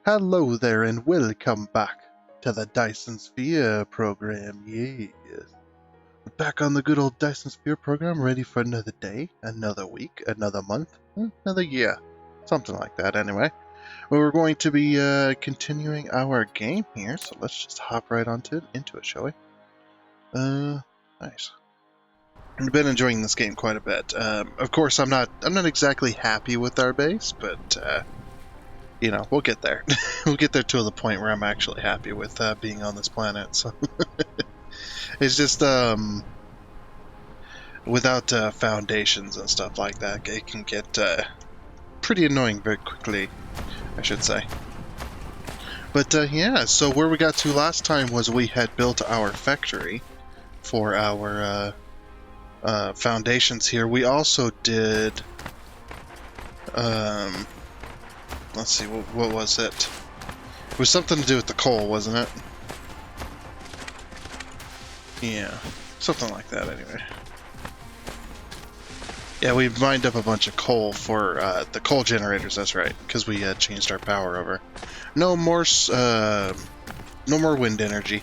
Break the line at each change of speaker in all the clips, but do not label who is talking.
Hello there and welcome back to the Dyson Sphere Program. Yes. We're back on the good old Dyson Sphere Program, ready for another day, another week, another month, another year. Something like that anyway. Well, we're going to be continuing our game here, so let's just hop right into it, shall we? Nice. I've been enjoying this game quite a bit. Of course, I'm not exactly happy with our base, but you know, we'll get there. We'll get there to the point where I'm actually happy with being on this planet. So it's just without foundations and stuff like that, it can get pretty annoying very quickly, I should say. But yeah, so where we got to last time was we had built our factory for our foundations here. We also did let's see, what was it? It was something to do with the coal, wasn't it? Yeah, something like that anyway. Yeah, we mined up a bunch of coal for the coal generators, that's right, because we changed our power over. No more wind energy.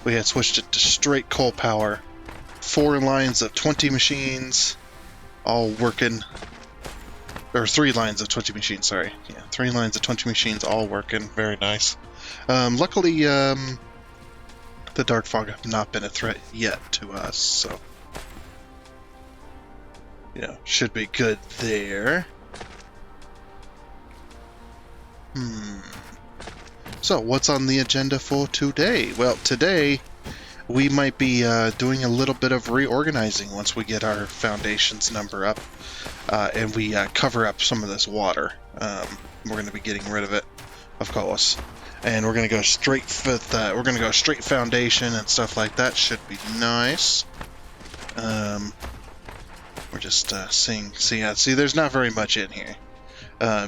We had switched it to straight coal power. 4 lines of 20 machines, all working. Or 3 lines of 20 machines, sorry. Yeah, 3 lines of 20 machines all working. Very nice. Luckily, the dark fog have not been a threat yet to us, so yeah, should be good there. So, what's on the agenda for today? Well, today we might be doing a little bit of reorganizing once we get our foundations number up, and we cover up some of this water. We're going to be getting rid of it, of course, and we're going to go straight with we're going to go straight foundation and stuff like that. Should be nice. We're just seeing. See, there's not very much in here.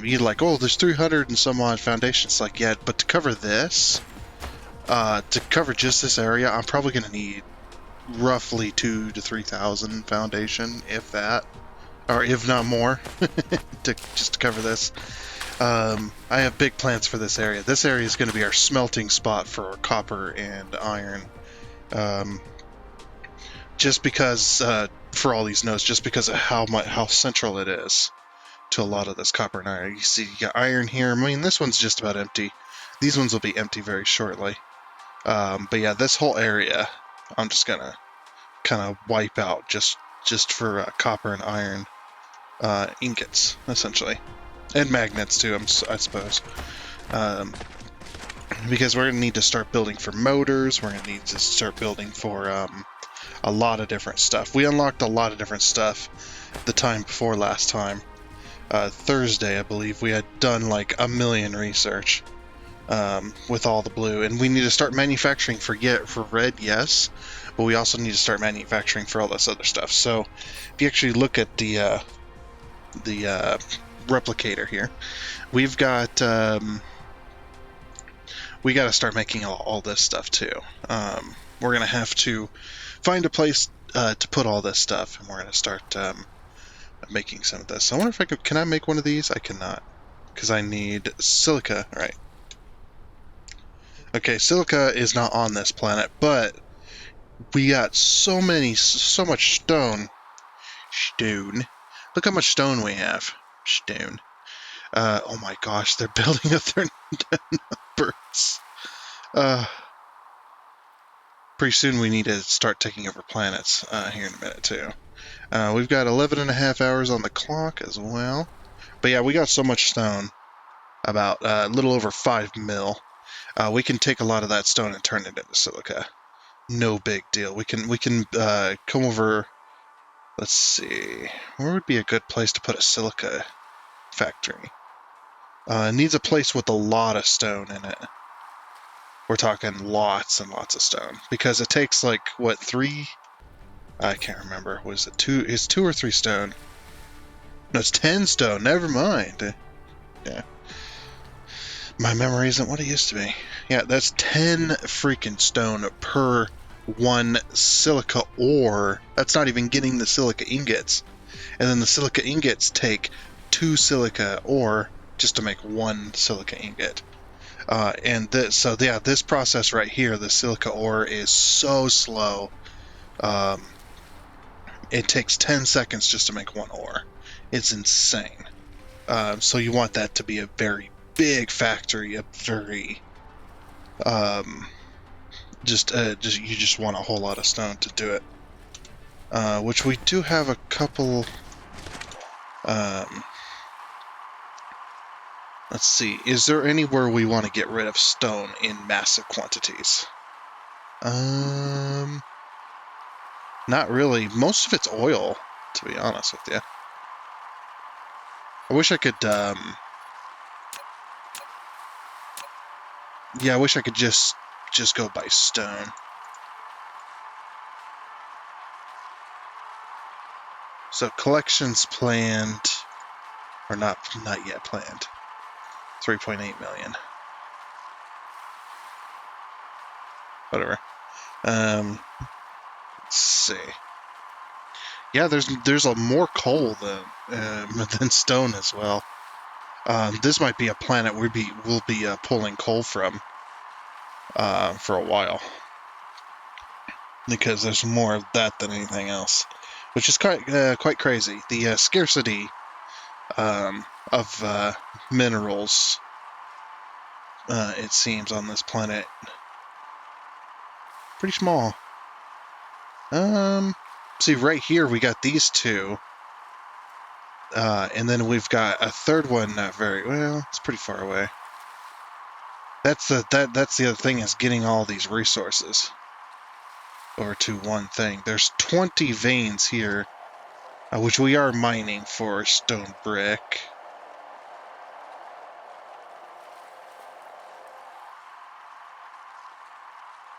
You're like, oh, there's 300 and some odd foundations. Like, yeah, but to cover this. To cover just this area, I'm probably going to need roughly 2,000 to 3,000 foundation, if that, or if not more, just to cover this. I have big plans for this area. This area is going to be our smelting spot for copper and iron. Just because, for all these nodes, just because of how central it is to a lot of this copper and iron. You see, you got iron here. I mean, this one's just about empty. These ones will be empty very shortly. But yeah, this whole area, I'm just gonna kind of wipe out just for copper and iron ingots, essentially, and magnets too, I suppose. Because we're gonna need to start building for motors. We're gonna need to start building for a lot of different stuff. We unlocked a lot of different stuff the time before last time. Thursday, I believe, we had done like 1 million research. With all the blue, and we need to start manufacturing for red, yes, but we also need to start manufacturing for all this other stuff. So if you actually look at the replicator here, we've got we got to start making all this stuff too. We're gonna have to find a place to put all this stuff, and we're gonna start making some of this. I wonder if can I make one of these? I cannot, because I need silica, right? Okay, silica is not on this planet, but we got so much stone. Stone. Look how much stone we have. Stone. Oh my gosh, they're building up their numbers. Pretty soon we need to start taking over planets here in a minute too. We've got 11.5 hours on the clock as well. But yeah, we got so much stone. About a little over 5 mil. We can take a lot of that stone and turn it into silica. No big deal. We can come over. Let's see, where would be a good place to put a silica factory? It needs a place with a lot of stone in it. We're talking lots and lots of stone, because it takes like what, 3? I can't remember. Was it 2? It's 2 or 3 stone. No, it's 10 stone. Never mind. Yeah. My memory isn't what it used to be. Yeah, that's 10 freaking stone per 1 silica ore. That's not even getting the silica ingots. And then the silica ingots take 2 silica ore just to make 1 silica ingot. This process right here, the silica ore, is so slow. It takes 10 seconds just to make one ore. It's insane. So you want that to be a very big factory, a very you just want a whole lot of stone to do it. Which we do have a couple. Let's see. Is there anywhere we want to get rid of stone in massive quantities? Not really. Most of it's oil, to be honest with you. I wish I could. Yeah, I wish I could just go by stone. So collections planned, or not yet planned. 3.8 million. Whatever. Let's see. Yeah, there's a more coal than stone as well. This might be a planet we'll be pulling coal from for a while, because there's more of that than anything else, which is quite crazy. The scarcity of minerals, it seems, on this planet, pretty small. See, right here we got these two, and then we've got a third one. Not very well. It's pretty far away. That's the other thing, is getting all these resources over to one thing. There's 20 veins here, which we are mining for stone brick.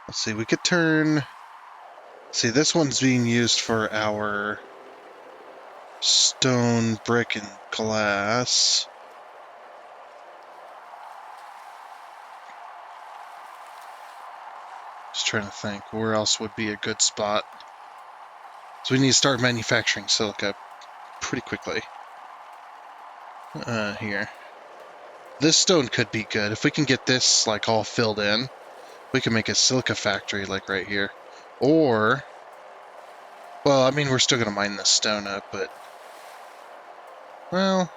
Let's see, we could turn. See, this one's being used for our stone, brick, and glass. Just trying to think, where else would be a good spot? So we need to start manufacturing silica pretty quickly. Here. This stone could be good. If we can get this, like, all filled in, we can make a silica factory, like, right here. Or, well, I mean, we're still going to mine this stone up, but, well,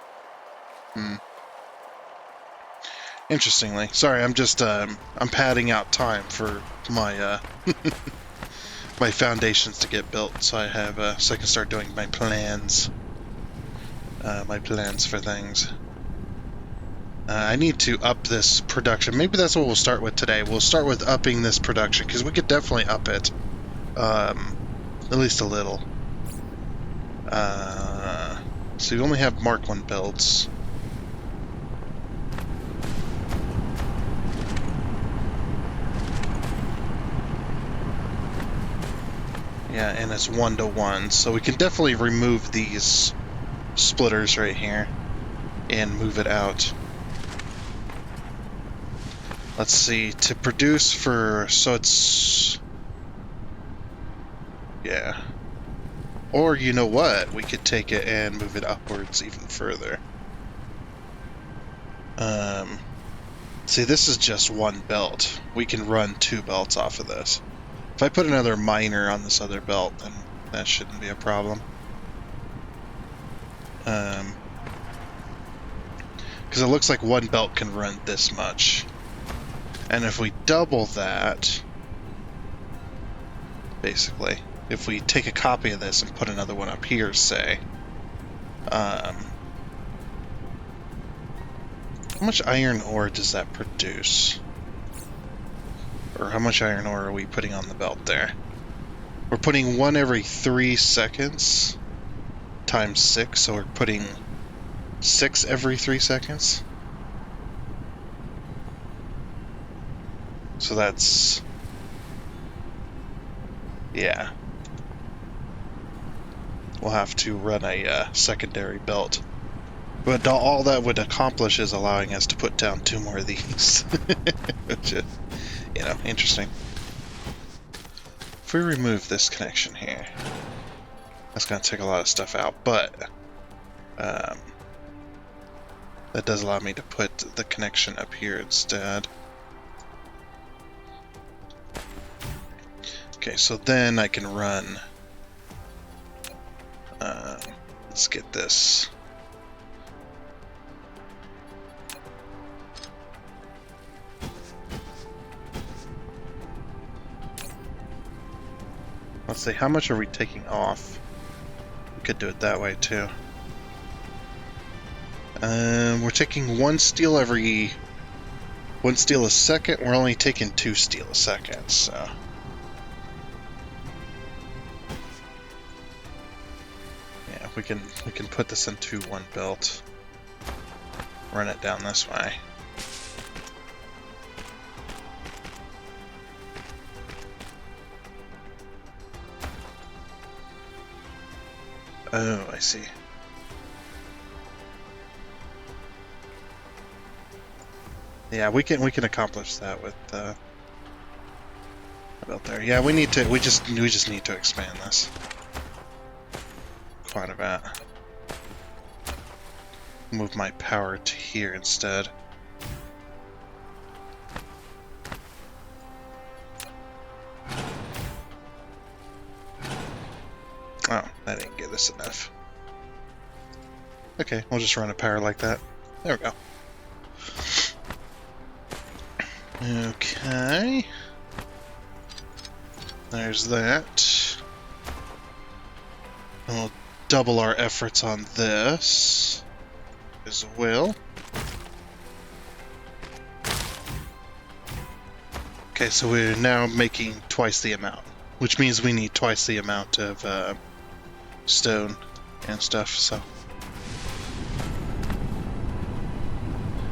Interestingly. Sorry, I'm just, I'm padding out time for my, my foundations to get built, so I have, so I can start doing my plans. My plans for things. I need to up this production. Maybe that's what we'll start with today. We'll start with upping this production, because we could definitely up it. At least a little. So we only have Mark 1 builds. Yeah, and it's 1-to-1, so we can definitely remove these splitters right here and move it out. Let's see, to produce for, so it's, yeah. Or, you know what, we could take it and move it upwards even further. See, this is just one belt. We can run 2 belts off of this. If I put another miner on this other belt, then that shouldn't be a problem. Because it looks like one belt can run this much. And if we double that, basically, if we take a copy of this and put another one up here, say, how much iron ore does that produce? Or how much iron ore are we putting on the belt there? We're putting 1 every 3 seconds times 6, so we're putting 6 every 3 seconds. So that's, yeah. We'll have to run a secondary belt. But all that would accomplish is allowing us to put down 2 more of these. Which is, you know, interesting. If we remove this connection here, that's going to take a lot of stuff out, but that does allow me to put the connection up here instead. Okay, so then I can run. Let's get this. Let's see, how much are we taking off? We could do it that way too. We're taking 1 steel a second. We're only taking 2 steel a second, so. Yeah, we can put this into one belt. Run it down this way. Oh, I see. Yeah, we can accomplish that with about there. Yeah, we just need to expand this quite a bit. Move my power to here instead. Oh, that didn't give us enough. Okay, we'll just run a power like that. There we go. Okay. There's that. And we'll double our efforts on this as well. Okay, so we're now making twice the amount, which means we need twice the amount of stone and stuff, so.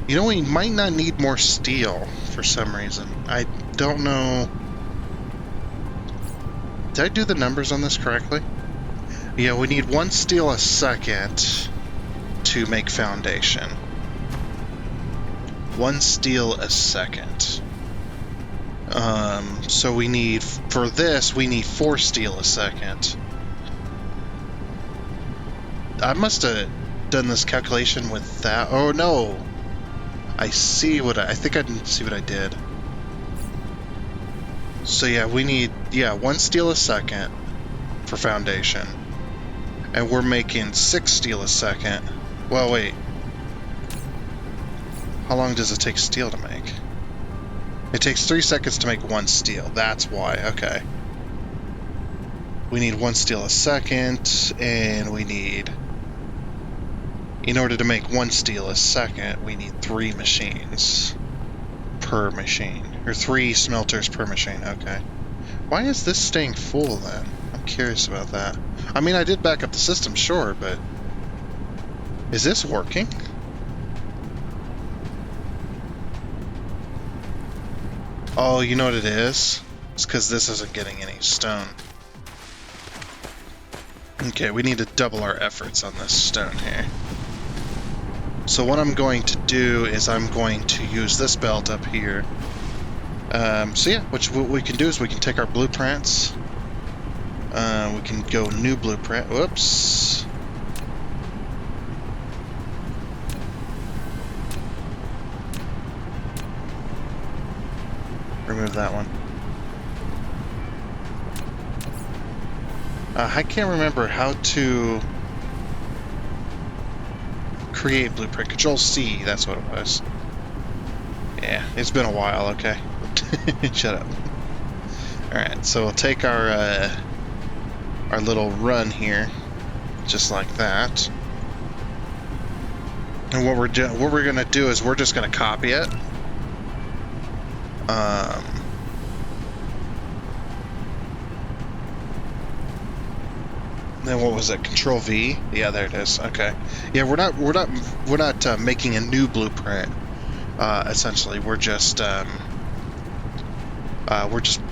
You know, we might not need more steel for some reason. I don't know. Did I do the numbers on this correctly? Yeah, we need 1 steel a second to make foundation. 1 steel a second. So we need, for this, we need 4 steel a second. I must have done this calculation with that. Oh no! I see what I think I didn't see what I did. So yeah, we need 1 steel a second for foundation. And we're making 6 steel a second. Well, wait. How long does it take steel to make? It takes 3 seconds to make 1 steel. That's why. Okay. We need 1 steel a second, and we need... In order to make 1 steel a second, we need 3 machines per machine. Or 3 smelters per machine. Okay. Why is this staying full then? I'm curious about that. I mean, I did back up the system, sure, but... Is this working? Oh, you know what it is? It's because this isn't getting any stone. Okay, we need to double our efforts on this stone here. So what I'm going to do is I'm going to use this belt up here. So yeah, what we can do is we can take our blueprints. We can go new blueprint. Whoops. Remove that one. I can't remember how to create blueprint. Control C, that's what it was. Yeah, it's been a while, okay. Shut up. Alright, so we'll take our little run here, just like that. And what we're gonna do is we're just gonna copy it. Then what was it? Control V? Yeah, there it is. Okay. Yeah, we're not making a new blueprint. Essentially, we're just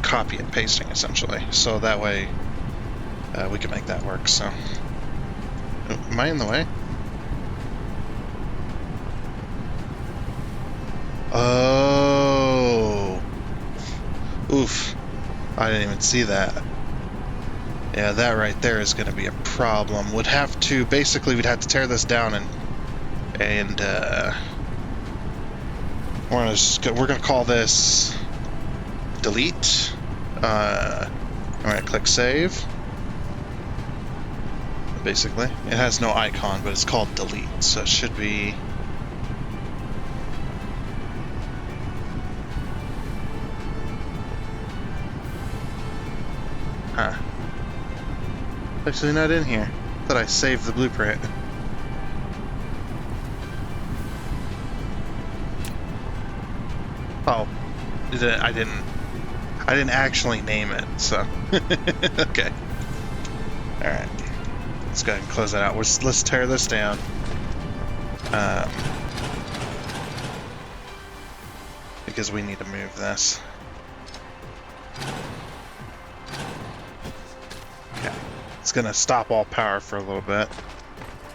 copy and pasting essentially. So that way we can make that work. So, am I in the way? Oh. Oof. I didn't even see that. Yeah, that right there is going to be a problem. We'd have to tear this down and we're gonna call this delete. Alright, click save. Basically. It has no icon, but it's called delete, so it should be... Huh. Actually not in here. Thought I saved the blueprint. Oh. I didn't actually name it, so... Okay. Alright. Let's go ahead and close that out. Let's tear this down. Because we need to move this. Okay. It's gonna stop all power for a little bit.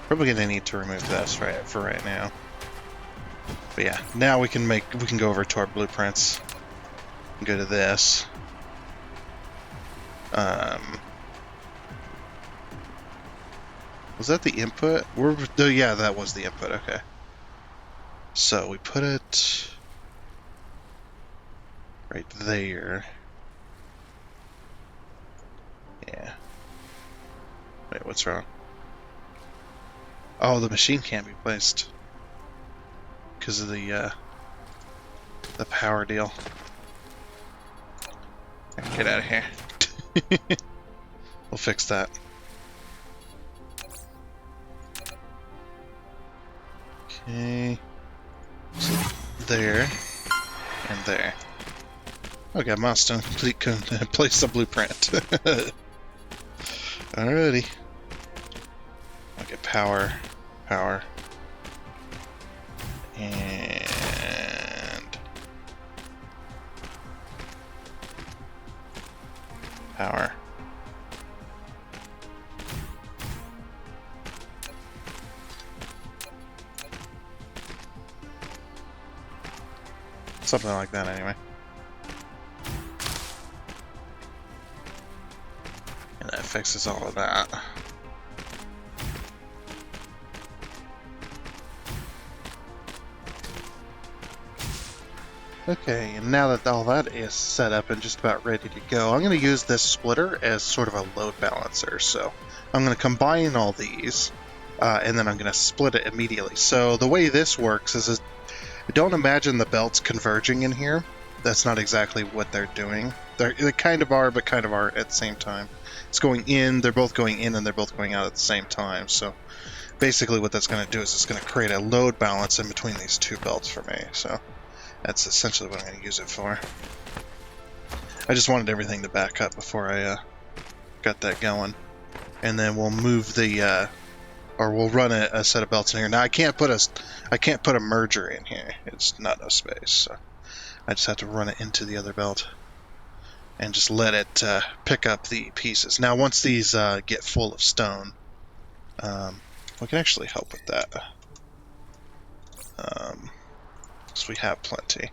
Probably gonna need to remove this for right now. But yeah, now we can go over to our blueprints. Go to this. Was that the input? Oh yeah, that was the input, okay. So we put it right there. Yeah. Wait, what's wrong? Oh, the machine can't be placed because of the power deal. Get out of here. We'll fix that. Okay. So there and there. Okay, milestone complete. Place the blueprint. Alrighty. Okay, power, and power. Something like that, anyway. And that fixes all of that. Okay, and now that all that is set up and just about ready to go, I'm going to use this splitter as sort of a load balancer. So I'm going to combine all these, and then I'm going to split it immediately. So the way this works is don't imagine the belts converging in here. That's not exactly what they're doing. They kind of are, but kind of are at the same time. It's going in, they're both going in, and they're both going out at the same time. So basically what that's going to do is it's going to create a load balance in between these two belts for me. So that's essentially what I'm going to use it for. I just wanted everything to back up before I got that going. And then we'll move the... or we'll run a set of belts in here. Now I can't put a merger in here. It's not enough space, so I just have to run it into the other belt and just let it pick up the pieces. Now once these get full of stone, we can actually help with that. Because we have plenty.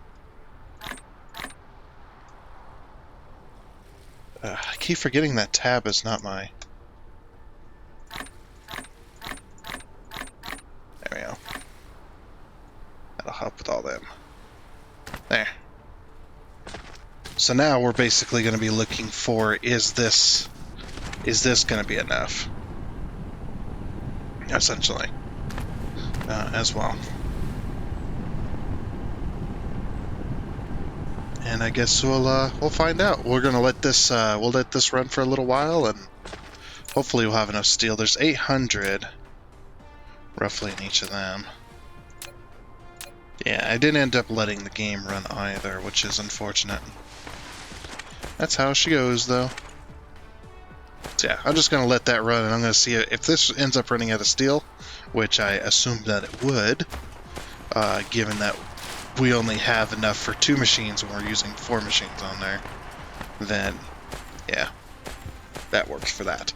I keep forgetting that tab is not my... There we go. That'll help with all them. There. So now we're basically going to be looking for, is this going to be enough? Essentially. As well. And I guess we'll find out. We're going to let this run for a little while, and hopefully we'll have enough steel. There's 800 roughly in each of them. Yeah, I didn't end up letting the game run either, which is unfortunate. That's how she goes, though. So yeah, I'm just going to let that run, and I'm going to see if this ends up running out of steel, which I assumed that it would, given that we only have enough for 2 machines and we're using 4 machines on there. Then, yeah, that works for that.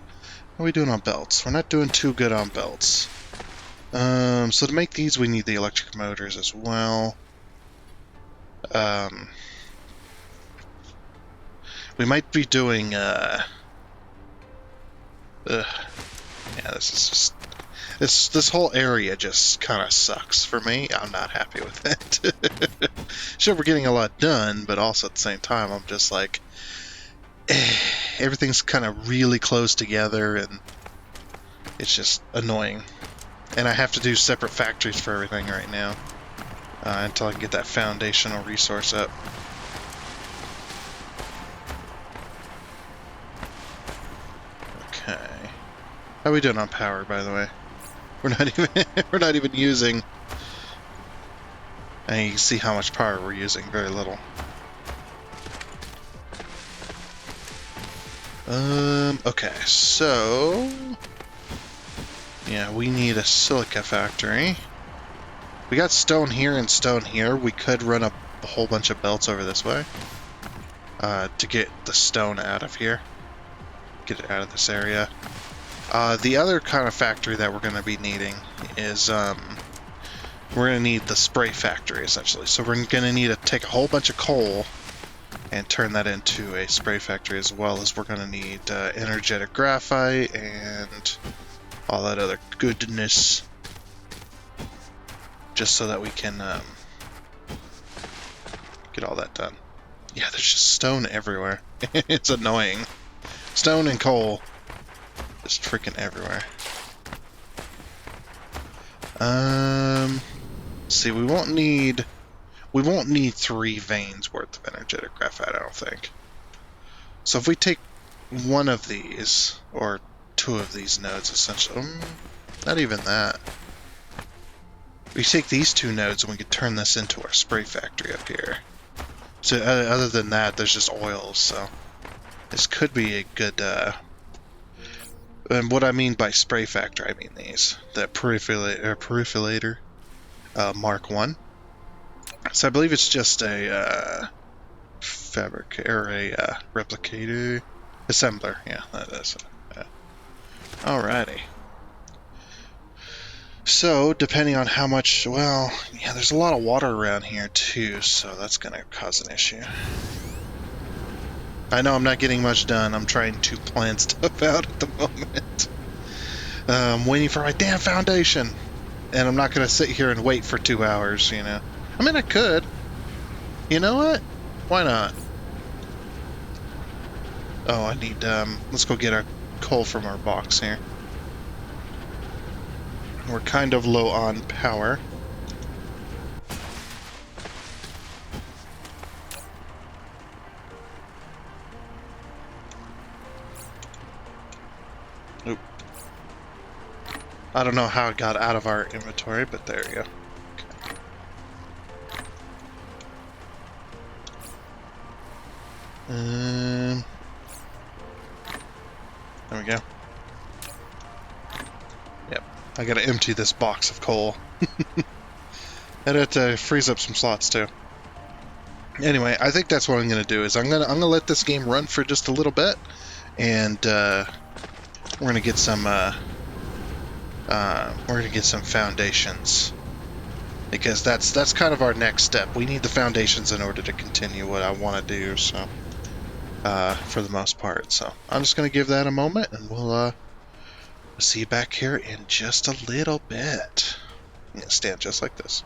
What are we doing on belts? We're not doing too good on belts. So to make these, we need the electric motors as well. We might be doing, yeah, this is just, this whole area just kind of sucks for me. I'm not happy with it. Sure, we're getting a lot done, but also at the same time, I'm just like, everything's kind of really close together, and it's just annoying. And I have to do separate factories for everything right now until I can get that foundational resource up. Okay. How are we doing on power, by the way? We're not even using. And you can see how much power we're using. Very little. Okay, so yeah, we need a silica factory. We got stone here and stone here. We could run a whole bunch of belts over this way to get the stone out of here. Get it out of this area. The other kind of factory that we're going to be needing is we're going to need the spray factory, essentially. So we're going to need to take a whole bunch of coal and turn that into a spray factory, as well as we're going to need energetic graphite and all that other goodness, just so that we can get all that done. Yeah, there's just stone everywhere. It's annoying. Stone and coal, just freaking everywhere. See, we won't need 3 veins worth of energetic graphite, I don't think. So if we take one of these, or 2 of these nodes, essentially, not even that. We take these 2 nodes and we could turn this into our spray factory up here. So other than that, there's just oils, so this could be a good, and what I mean by spray factory, I mean these. The peripheral Mark 1. So I believe it's just a replicator, assembler. Yeah, that is. Alrighty. So, depending on how much, well, yeah, there's a lot of water around here too, so that's gonna cause an issue. I know I'm not getting much done. I'm trying to plan stuff out at the moment. I'm waiting for my damn foundation, and I'm not gonna sit here and wait for 2 hours, you know. I mean, I could. You know what? Why not? Oh, I need, let's go get our coal from our box here. We're kind of low on power. Oop. I don't know how it got out of our inventory, but there you go. Okay. There we go. Yep. I gotta empty this box of coal. And it frees up some slots too. Anyway, I think that's what I'm gonna do. Is I'm gonna let this game run for just a little bit, and we're gonna get some foundations, because that's kind of our next step. We need the foundations in order to continue what I want to do. So, for the most part, so I'm just gonna give that a moment, and we'll see you back here in just a little bit. I'm gonna stand just like this.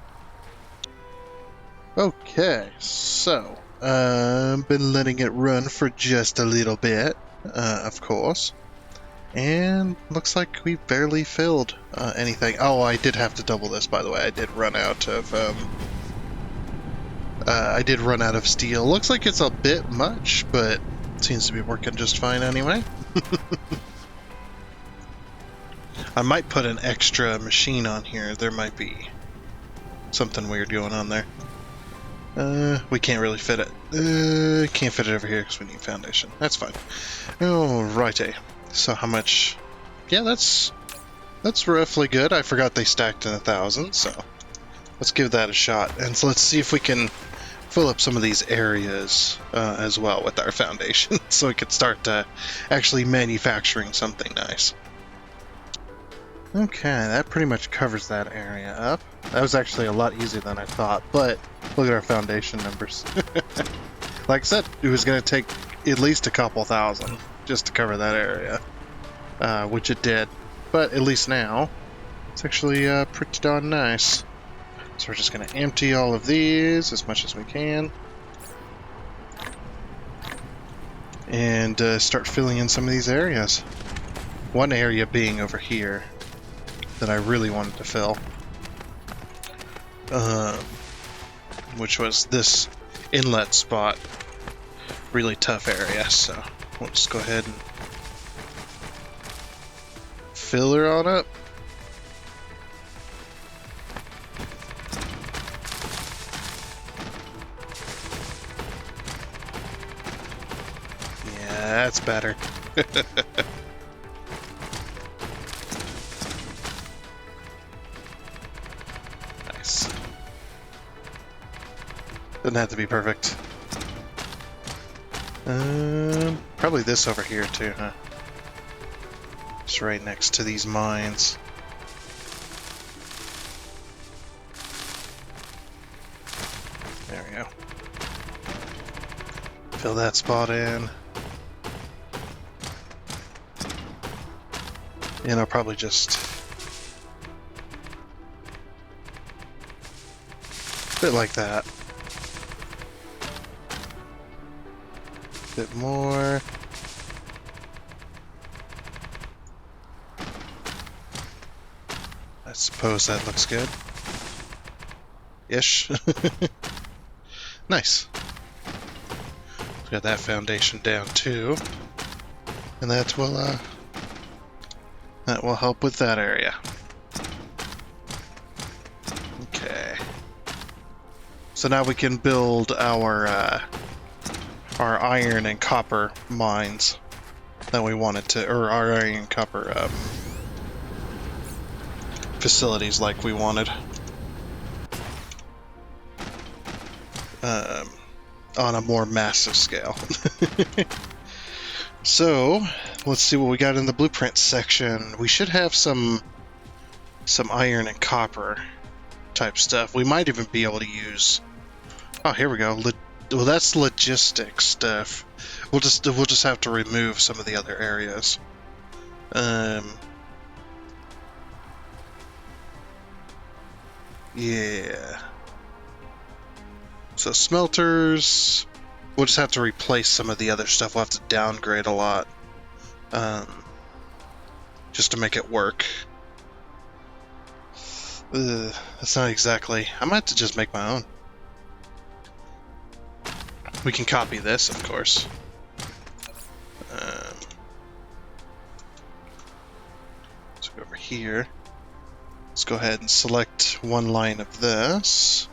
Okay, so been letting it run for just a little bit, of course, and looks like we barely filled anything. Oh, I did have to double this, by the way. I did run out of steel. Looks like it's a bit much, but it seems to be working just fine anyway. I might put an extra machine on here. There might be something weird going on there. We can't really fit it. Can't fit it over here because we need foundation. That's fine. Alrighty. So how much? Yeah, that's roughly good. I forgot they stacked in 1,000, so let's give that a shot. And so let's see if we can fill up some of these areas as well with our foundation, so we could start actually manufacturing something nice. Okay, that pretty much covers that area up. That was actually a lot easier than I thought, but look at our foundation numbers. Like I said, it was going to take at least a couple thousand just to cover that area, which it did. But at least now, it's actually pretty darn nice. So we're just going to empty all of these as much as we can. and start filling in some of these areas. One area being over here that I really wanted to fill, which was this inlet spot. Really tough area, so we'll just go ahead and fill her on up. Yeah, that's better. Nice. Doesn't have to be perfect. Probably this over here too, huh? Just right next to these mines. There we go. Fill that spot in. And I'll probably just... a bit like that. Bit more. I suppose that looks good. Ish. Nice. Got that foundation down too. And that will help with that area. Okay. So now we can build our iron and copper mines that we wanted to, or our iron and copper facilities like we wanted. On a more massive scale. So, let's see what we got in the blueprint section. We should have some iron and copper type stuff. We might even be able to use... Oh, here we go. Well, that's logistics stuff. We'll just have to remove some of the other areas. Yeah. So smelters, we'll just have to replace some of the other stuff. We'll have to downgrade a lot, just to make it work. That's not exactly... I might have to just make my own. We can copy this, of course. Let's go over here. Let's go ahead and select one line of this.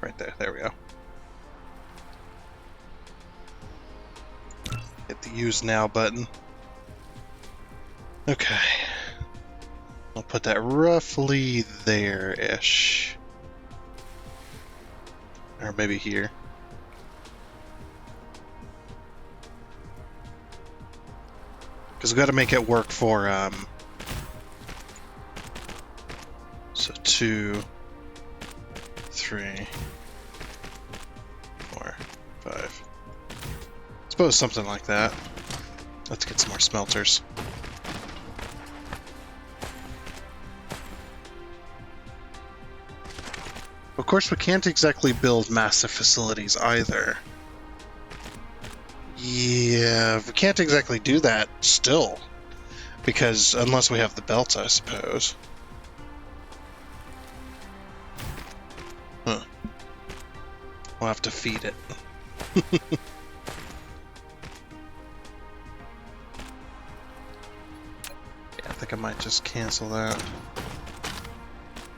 Right there, there we go. Hit the Use Now button. Okay. I'll put that roughly there-ish. Or maybe here. Because we've got to make it work for, so 2, 3, 4, 5. Suppose something like that. Let's get some more smelters. Of course, we can't exactly build massive facilities either. Yeah, we can't exactly do that still. Because, unless we have the belt, I suppose. Huh. We'll have to feed it. Yeah, I think I might just cancel that.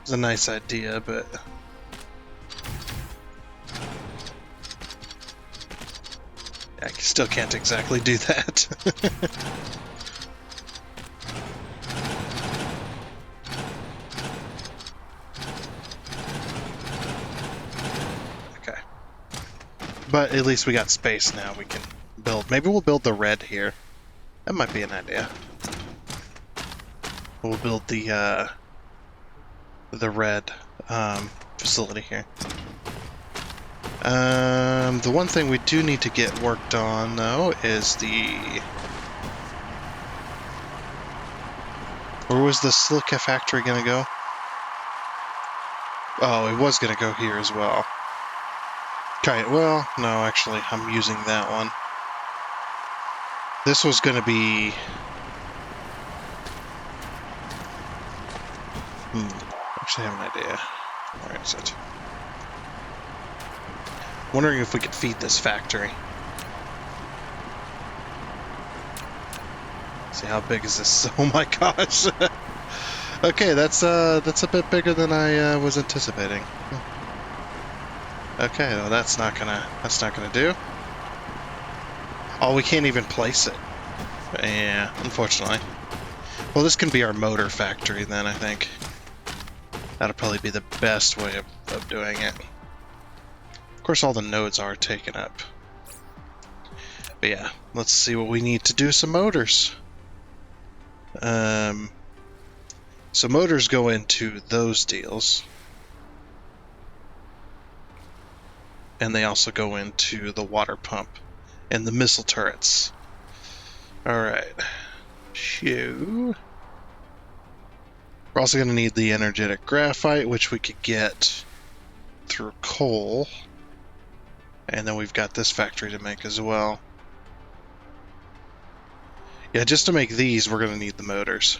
It's a nice idea, but... I still can't exactly do that. Okay. But at least we got space now. We can build. Maybe we'll build the red here. That might be an idea. We'll build the red facility here. The one thing we do need to get worked on, though, is the... Where was the silica factory gonna go? Oh, it was going to go here as well. Okay, well, no, actually, I'm using that one. This was going to be... Actually, I have an idea. Where is it? Wondering if we could feed this factory. See, how big is this? Oh my gosh! Okay, that's a bit bigger than I was anticipating. Okay, well that's not gonna do. Oh, we can't even place it. Yeah, unfortunately. Well, this can be our motor factory then, I think. That'll probably be the best way of doing it. Of course, all the nodes are taken up. But yeah, let's see what we need to do some motors. So motors go into those deals. And they also go into the water pump and the missile turrets. Alright. Shoo. We're also going to need the energetic graphite, which we could get through coal. And then we've got this factory to make as well. Yeah, just to make these, we're going to need the motors.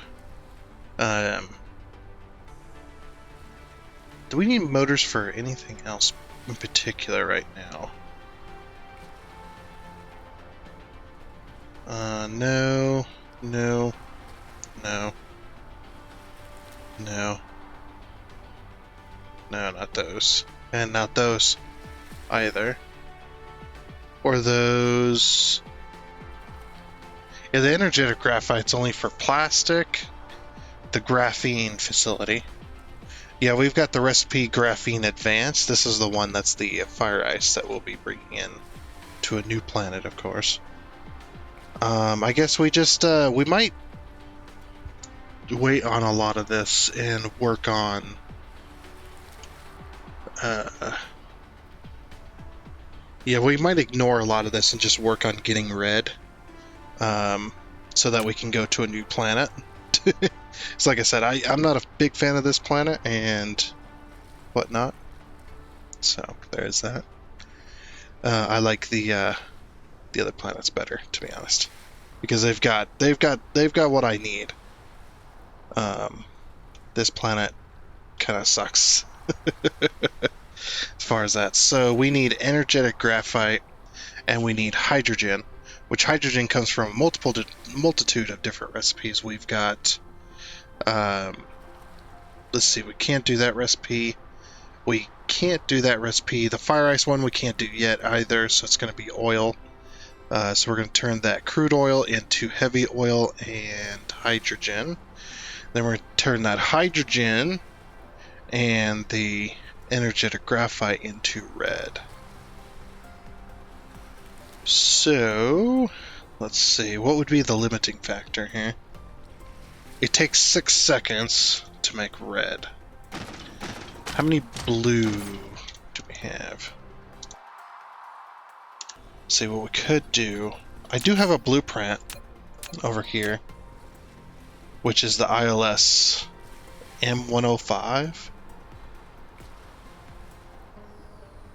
Do we need motors for anything else in particular right now? No, no, no, no. No, not those. And not those either. Or those... Yeah, the energetic graphite's only for plastic. The graphene facility. Yeah, we've got the recipe graphene advanced. This is the one that's the fire ice that we'll be bringing in to a new planet, of course. I guess we just, we might wait on a lot of this and work on, yeah, we might ignore a lot of this and just work on getting red, so that we can go to a new planet. So like I said, I'm not a big fan of this planet and whatnot. So there's that. I like the other planets better, to be honest, because they've got what I need. This planet kind of sucks as far as that. So we need energetic graphite, and we need hydrogen, which hydrogen comes from a multitude of different recipes. We've got, let's see, we can't do that recipe. We can't do that recipe. The fire ice one we can't do yet either, so it's going to be oil. So we're going to turn that crude oil into heavy oil and hydrogen. Then we're going to turn that hydrogen and the energetic graphite into red. So, let's see, what would be the limiting factor here? It takes 6 seconds to make red. How many blue do we have? Let's see what we could do. I do have a blueprint over here, which is the ILS M105.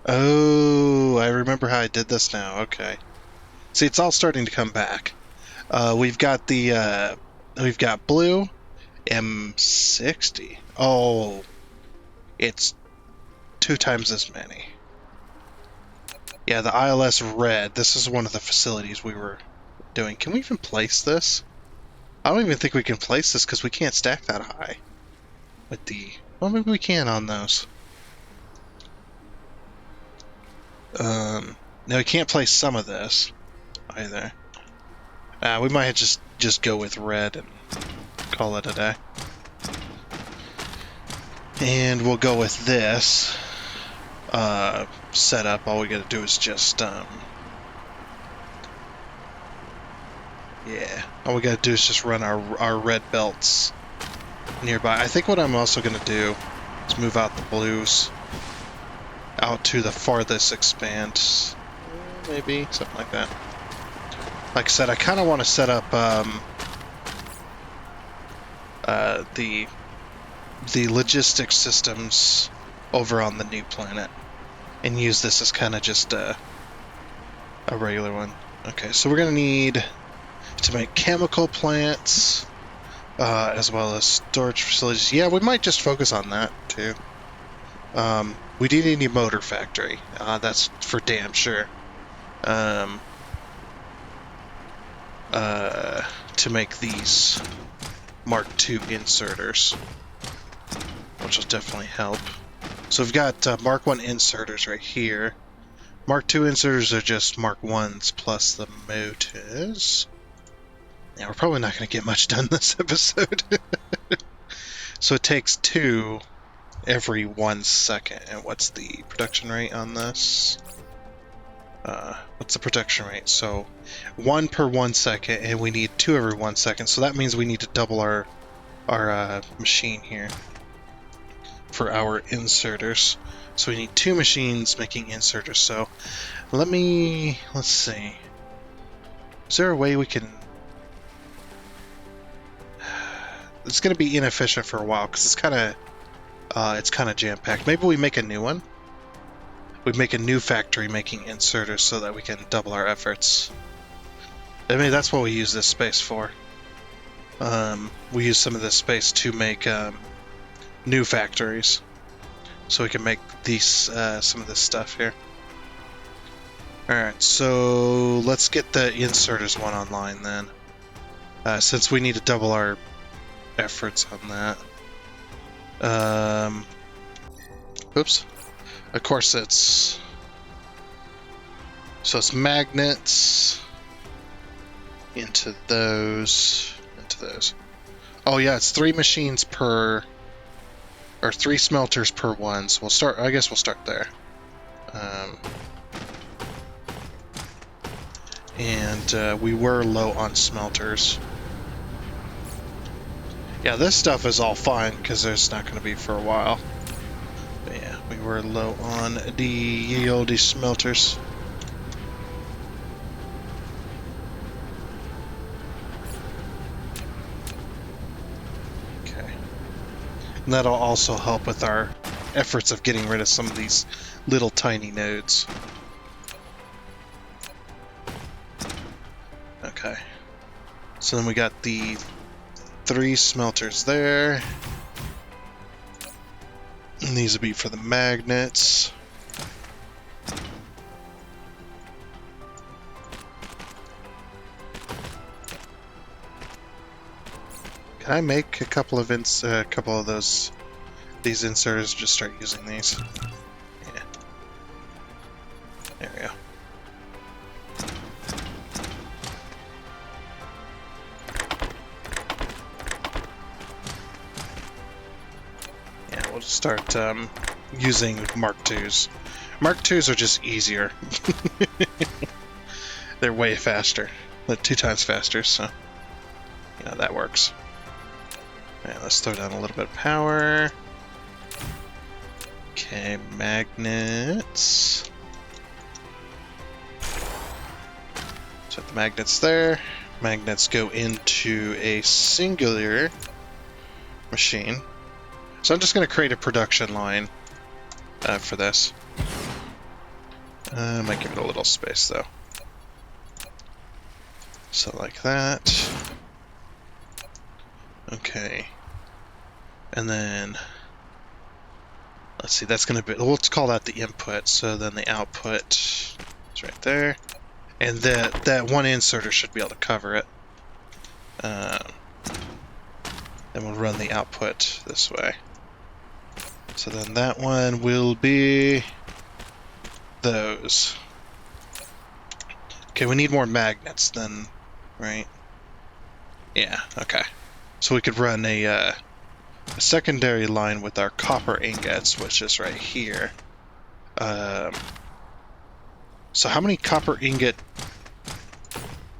Oh, I remember how I did this now. Okay. See, it's all starting to come back. We've got the we've got blue M60. Oh, it's 2 times as many. Yeah, the ILS red. This is one of the facilities we were doing. Can we even place this? I don't even think we can place this because we can't stack that high. With the... Well, maybe we can on those. No, we can't place some of this either. We might just go with red and call it a day. And we'll go with this setup. All we gotta do is just yeah, all we gotta do is just run our red belts nearby. I think what I'm also gonna do is move out the blues out to the farthest expanse, maybe something like that. Like I said, I kind of want to set up the logistics systems over on the new planet and use this as kind of just a regular one. Okay, so we're going to need to make chemical plants, as well as storage facilities. Yeah, we might just focus on that, too. We do need a motor factory. That's for damn sure. To make these Mark II inserters, which will definitely help. So we've got Mark I inserters right here. Mark II inserters are just Mark I's plus the motors. Yeah, we're probably not going to get much done this episode. So it takes 2 every 1 second. And what's the production rate on this? What's the production rate? So 1 per 1 second, and we need 2 every 1 second. So that means we need to double our machine here for our inserters. So we need 2 machines making inserters. So let's see. Is there a way we can... It's going to be inefficient for a while because it's kind of jam-packed. Maybe we make a new one. We make a new factory making inserters so that we can double our efforts. I mean, that's what we use this space for. We use some of this space to make new factories, so we can make these some of this stuff here. Alright, so let's get the inserters one online then, since we need to double our efforts on that. Oops. Of course it's magnets into those. Oh yeah, it's 3 machines per, or 3 smelters per one. So I guess we'll start there. And we were low on smelters. Yeah, this stuff is all fine because it's not going to be for a while. But yeah, we were low on the old smelters. Okay. And that'll also help with our efforts of getting rid of some of these little tiny nodes. Okay. So then we got the 3 smelters there. And these will be for the magnets. Can I make a couple of these inserters? Just start using these. Yeah. There we go. We'll start using Mark IIs. Mark IIs are just easier. They're way faster. They're 2 times faster, so that works. Alright, let's throw down a little bit of power. Okay, magnets. Set the magnets there. Magnets go into a singular machine. So I'm just going to create a production line for this. I might give it a little space though. So like that. Okay. And then, let's see, that's going to be, let's call that the input. So then the output is right there. And that one inserter should be able to cover it. Then we'll run the output this way. So then that one will be those. Okay, we need more magnets then, right? Yeah, okay. So we could run a secondary line with our copper ingots, which is right here. So how many copper ingot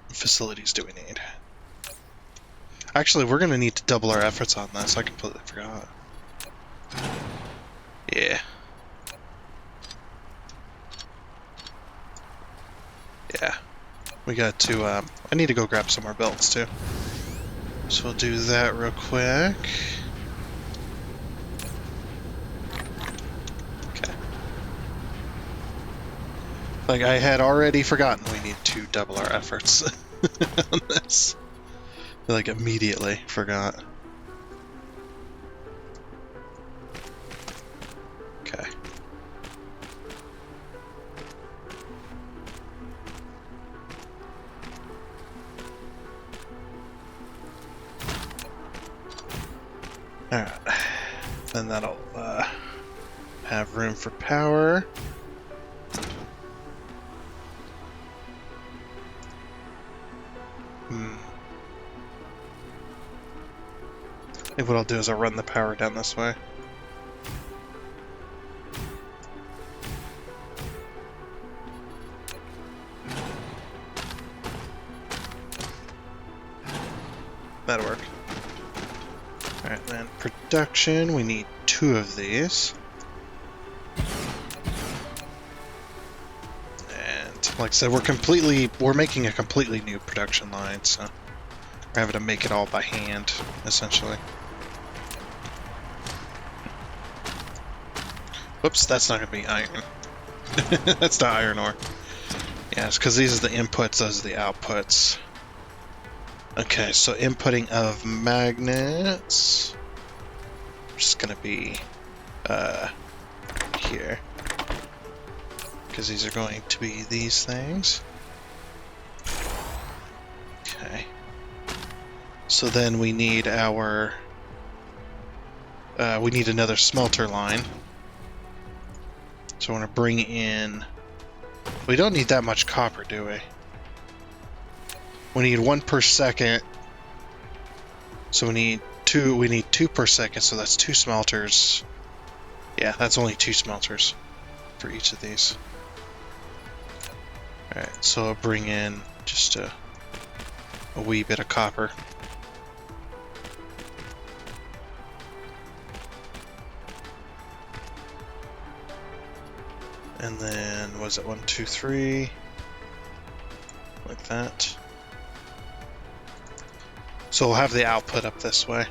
facilities do we need? Actually, we're going to need to double our efforts on this. I completely forgot. Yeah. Yeah. We got to, I need to go grab some more belts too. So we'll do that real quick. Like, I had already forgotten we need to double our efforts on this. Like, immediately forgot. Okay. Alright. Then that'll have room for power. I think what I'll do is I'll run the power down this way. That'll work. Alright, then production, we need 2 of these. And like I said, we're making a completely new production line, so we're having to make it all by hand, essentially. Whoops, that's not going to be iron. That's not iron ore. Yeah, it's because these are the inputs, those are the outputs. Okay, so inputting of magnets. Just going to be here. Because these are going to be these things. Okay. So then we need our... we need another smelter line. So I want to bring in... We don't need that much copper, do we? We need 1 per second. So we need 2 per second, so that's 2 smelters. Yeah, that's only 2 smelters for each of these. Alright, so I'll bring in just a wee bit of copper. And then, was it 1, 2, 3? Like that. So we'll have the output up this way.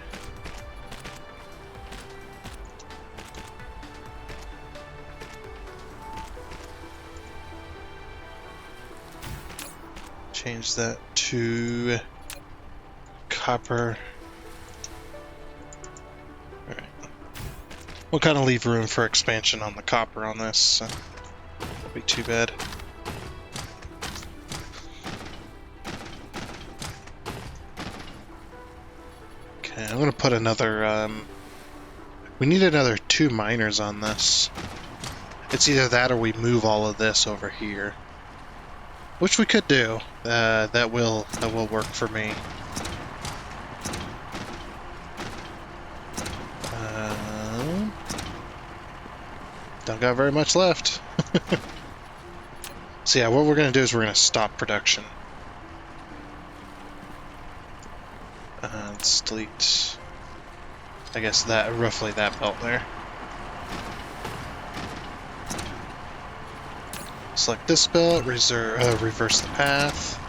Change that to copper. Alright. We'll kind of leave room for expansion on the copper on this, so won't be too bad. Okay, I'm gonna put another, we need another 2 miners on this. It's either that or we move all of this over here. Which we could do. That will work for me. Don't got very much left. So yeah, what we're going to do is we're going to stop production. Let's delete, I guess, that roughly that belt there. Select this belt, reverse the path.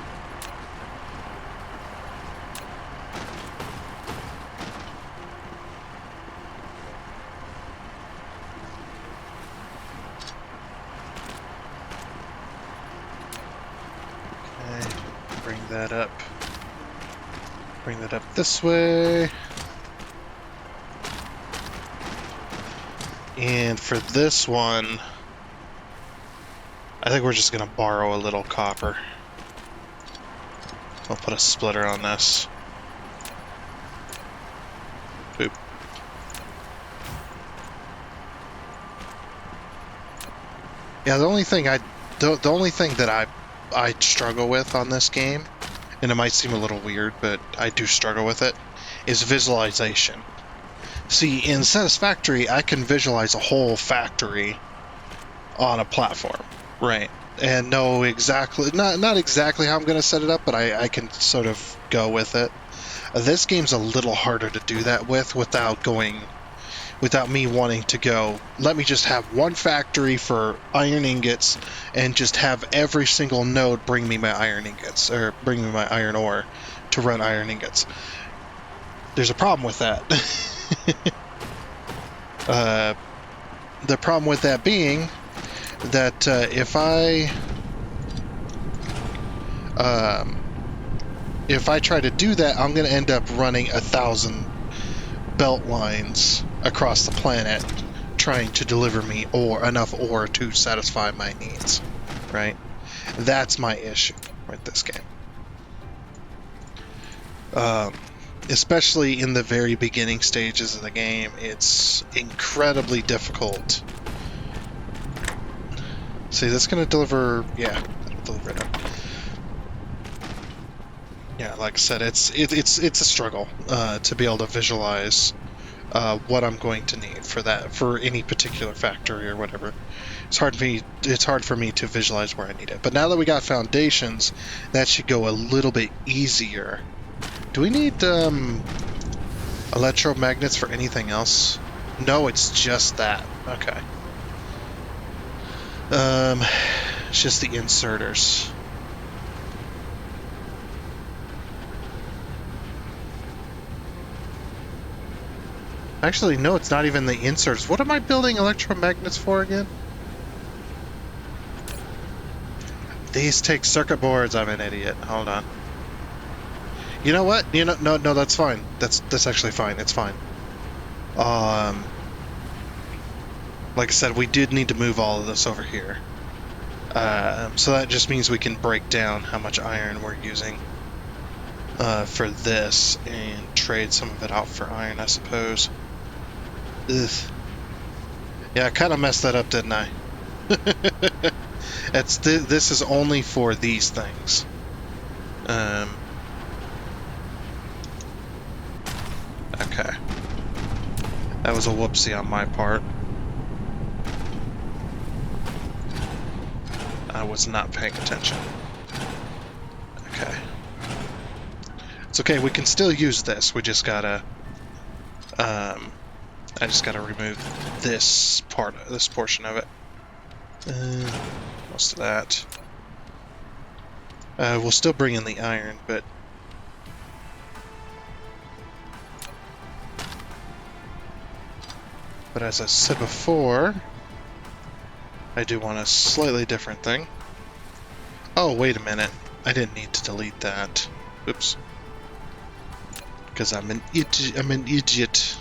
Okay, bring that up. Bring that up this way. And for this one, I think we're just going to borrow a little copper. I'll put a splitter on this. Boop. Yeah, the only thing that I struggle with on this game, and it might seem a little weird, but I do struggle with it, is visualization. See, in Satisfactory, I can visualize a whole factory on a platform. Right, and know exactly, not exactly how I'm going to set it up, but I can sort of go with it. This game's a little harder to do that without me wanting to go, let me just have one factory for iron ingots and just have every single node bring me my iron ingots, or bring me my iron ore to run iron ingots. There's a problem with that. The problem with that being that if I If I try to do that, I'm going to end up running 1,000 belt lines across the planet trying to deliver me enough ore to satisfy my needs, right? That's my issue with this game. Especially in the very beginning stages of the game, it's incredibly difficult. See, that's going to deliver... Yeah, that'll deliver it up. Yeah, like I said, it's a struggle to be able to visualize what I'm going to need for any particular factory or whatever. It's hard for me to visualize where I need it. But now that we got foundations, that should go a little bit easier. Do we need electromagnets for anything else? No, it's just that. Okay. It's just the inserters. Actually, no, it's not even the inserts. What am I building electromagnets for again? These take circuit boards. I'm an idiot. Hold on. You know what? No, that's fine. That's actually fine. It's fine. Like I said, we did need to move all of this over here. So that just means we can break down how much iron we're using for this and trade some of it out for iron, I suppose. Ugh. Yeah, I kind of messed that up, didn't I? This is only for these things. Okay. That was a whoopsie on my part. I was not paying attention. Okay. It's okay, we can still use this. We just gotta... I just gotta remove this portion of it. Most of that. We'll still bring in the iron, but... But as I said before, I do want a slightly different thing. Oh, wait a minute. I didn't need to delete that. Oops. Because I'm an idiot.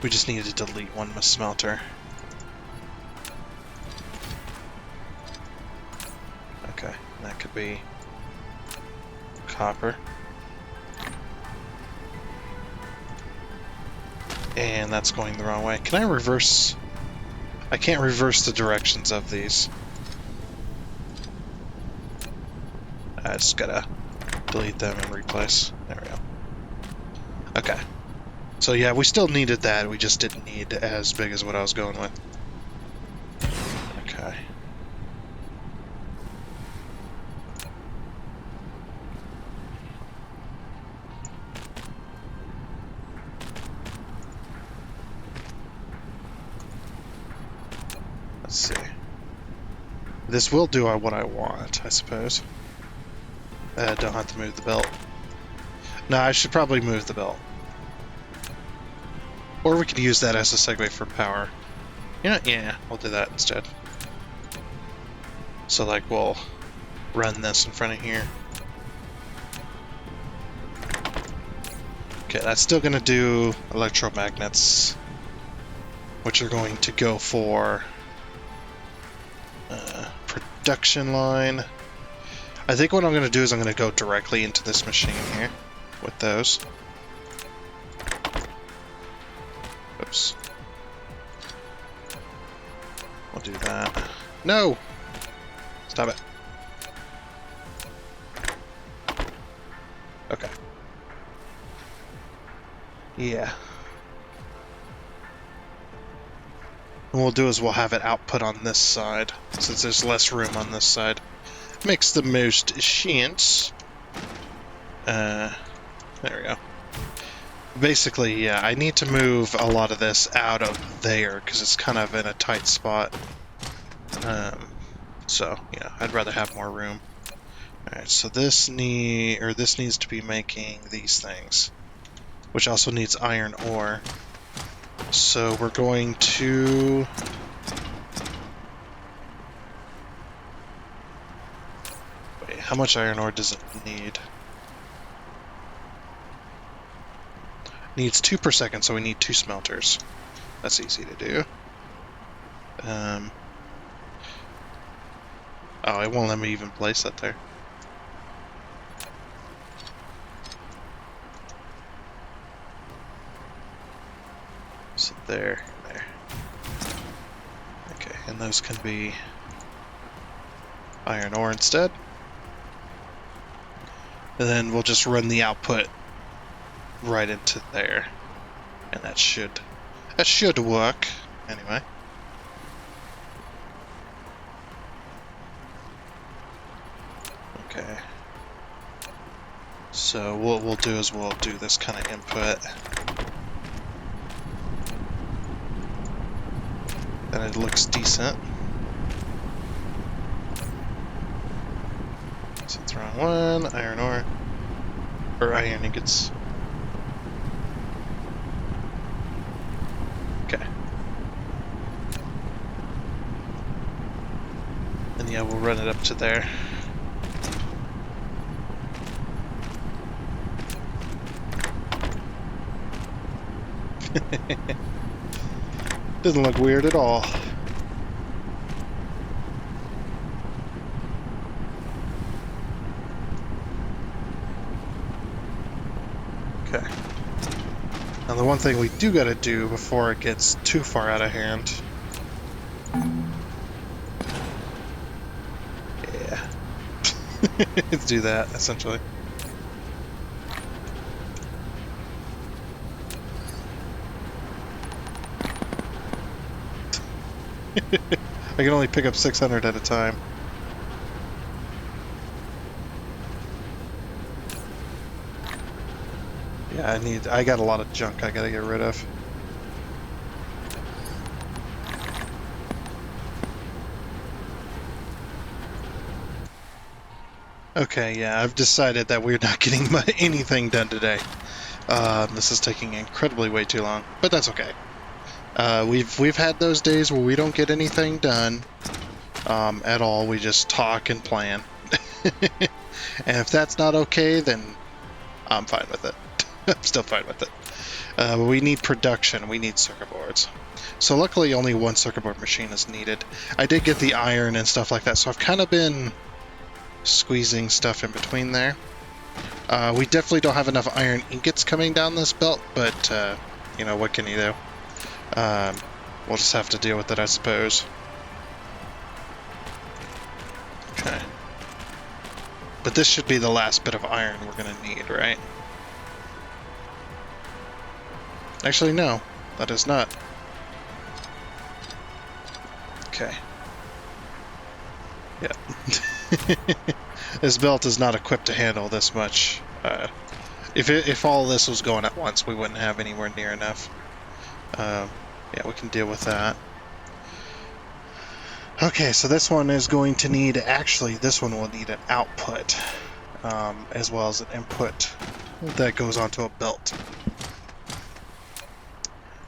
We just needed to delete one smelter. Okay, that could be copper. And that's going the wrong way. Can I reverse? I can't reverse the directions of these. I just gotta delete them and replace. There we go. Okay. So yeah, we still needed that. We just didn't need as big as what I was going with. Okay. Let's see. This will do what I want, I suppose. Don't have to move the belt. No, I should probably move the belt. Or we could use that as a segue for power. You know, yeah, I'll do that instead. So, like, we'll run this in front of here. Okay, that's still going to do electromagnets, which are going to go for production line. I think what I'm going to do is I'm going to go directly into this machine here with those. Oops. We'll do that. No! Stop it. Okay. Yeah. And what we'll do is we'll have it output on this side, since there's less room on this side. Makes the most sense. There we go. Basically, yeah, I need to move a lot of this out of there, because it's kind of in a tight spot. So, yeah, I'd rather have more room. Alright, so this needs to be making these things, which also needs iron ore. So we're going to how much iron ore does it need? Needs 2 per second, so we need 2 smelters. That's easy to do. Oh, it won't let me even place that there. So there. Okay, and those can be iron ore instead. And then we'll just run the output right into there. And that should work. Anyway. Okay. So what we'll do is we'll do this kind of input. And it looks decent. So it's round 1, iron ore. Or iron ingots. Okay. And yeah, we'll run it up to there. Doesn't look weird at all. Okay. Now the one thing we do gotta do before it gets too far out of hand. Yeah. Let's do that, essentially. I can only pick up 600 at a time. Yeah, I got a lot of junk I gotta get rid of. Okay, yeah, I've decided that we're not getting anything done today. This is taking incredibly way too long, but that's okay. We've had those days where we don't get anything done at all. We just talk and plan. And if that's not okay, then I'm fine with it. I'm still fine with it. But we need production. We need circuit boards. So luckily only one circuit board machine is needed. I did get the iron and stuff like that, so I've kind of been squeezing stuff in between there. We definitely don't have enough iron ingots coming down this belt, but you know, what can you do? We'll just have to deal with it, I suppose. Okay. But this should be the last bit of iron we're gonna need, right? Actually, no. That is not. Okay. Yeah. This belt is not equipped to handle this much. If all this was going at once, we wouldn't have anywhere near enough. Yeah, we can deal with that. Okay, so this one is going to need, actually, this one will need an output, as well as an input that goes onto a belt.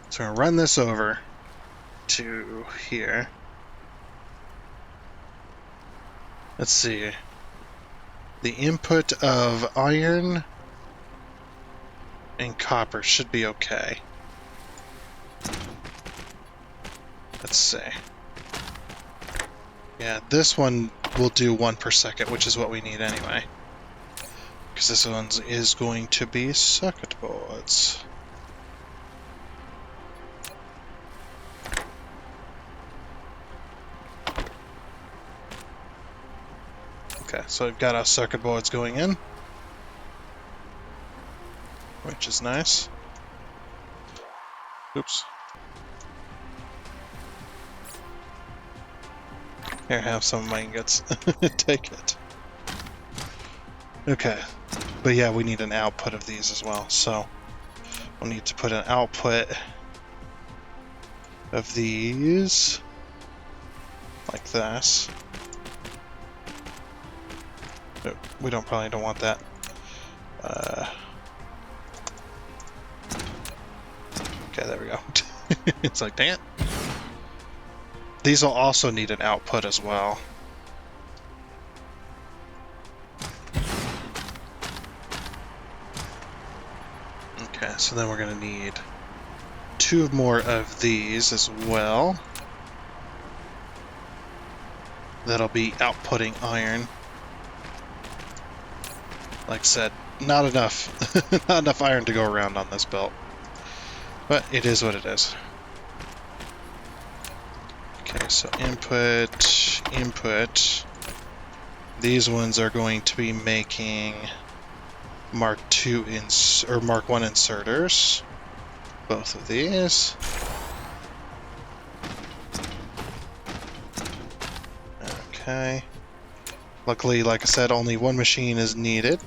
So I'm going to run this over to here. Let's see. The input of iron and copper should be okay. Let's see. Yeah, this one will do 1 per second, which is what we need anyway. Because this one is going to be circuit boards. Okay, so we've got our circuit boards going in, which is nice. Oops. Here, have some of my ingots. Take it. Okay, but yeah, we need an output of these as well, so we'll need to put an output of these like this. No, we probably don't want that. Okay, there we go. It's like, dang it. These will also need an output as well. Okay, so then we're going to need 2 more of these as well. That'll be outputting iron. Like I said, not enough. Not enough iron to go around on this belt. But it is what it is. Okay, so input, input. These ones are going to be making Mark II or Mark 1 inserters. Both of these. Okay. Luckily, like I said, only one machine is needed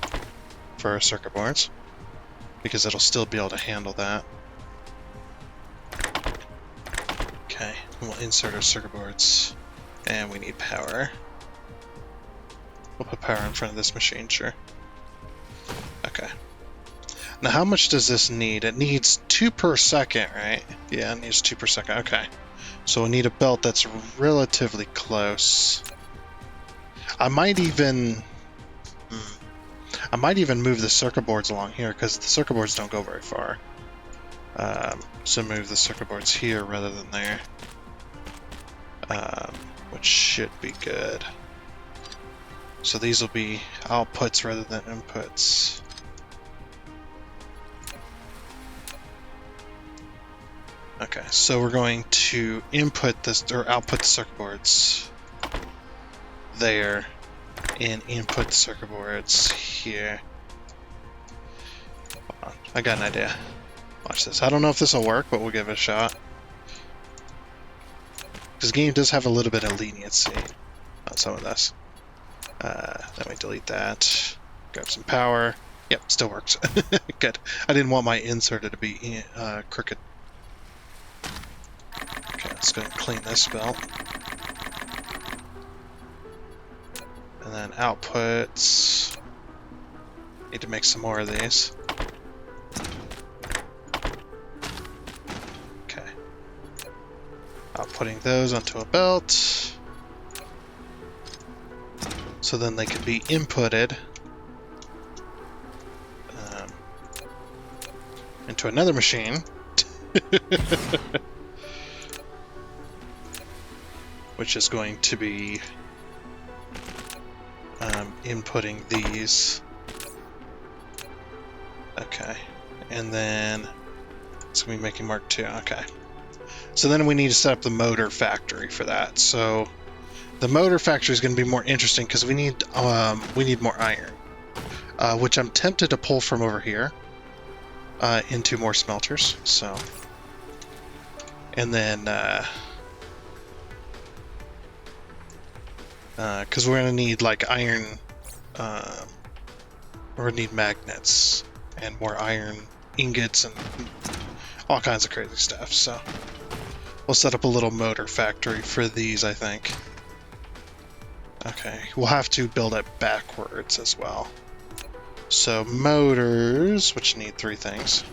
for our circuit boards, because it'll still be able to handle that. Okay, we'll insert our circuit boards, and we need power. We'll put power in front of this machine, sure. Okay. Now, how much does this need? It needs 2 per second, right? Yeah, it needs 2 per second. Okay. So we need a belt that's relatively close. I might even move the circuit boards along here, because the circuit boards don't go very far. So move the circuit boards here rather than there. Which should be good. So these will be outputs rather than inputs. Okay, so we're going to input this, or output the circuit boards there, and input the circuit boards here. Hold on, I got an idea. Watch this. I don't know if this will work, but we'll give it a shot. This game does have a little bit of leniency on some of this. Let me delete that. Grab some power. Yep, still works. Good. I didn't want my inserter to be crooked. Okay, let's go and clean this belt. And then outputs. Need to make some more of these. Okay. Outputting those onto a belt. So then they can be inputted into another machine. Which is going to be inputting these. Okay. And then it's going to be making Mark II. Okay. So then we need to set up the motor factory for that. So the motor factory is going to be more interesting because we need more iron, which I'm tempted to pull from over here into more smelters. So, and then because we're going to need like iron, we're going to need magnets and more iron ingots and all kinds of crazy stuff. So we'll set up a little motor factory for these, I think. Okay, we'll have to build it backwards as well. So motors, which need 3 things.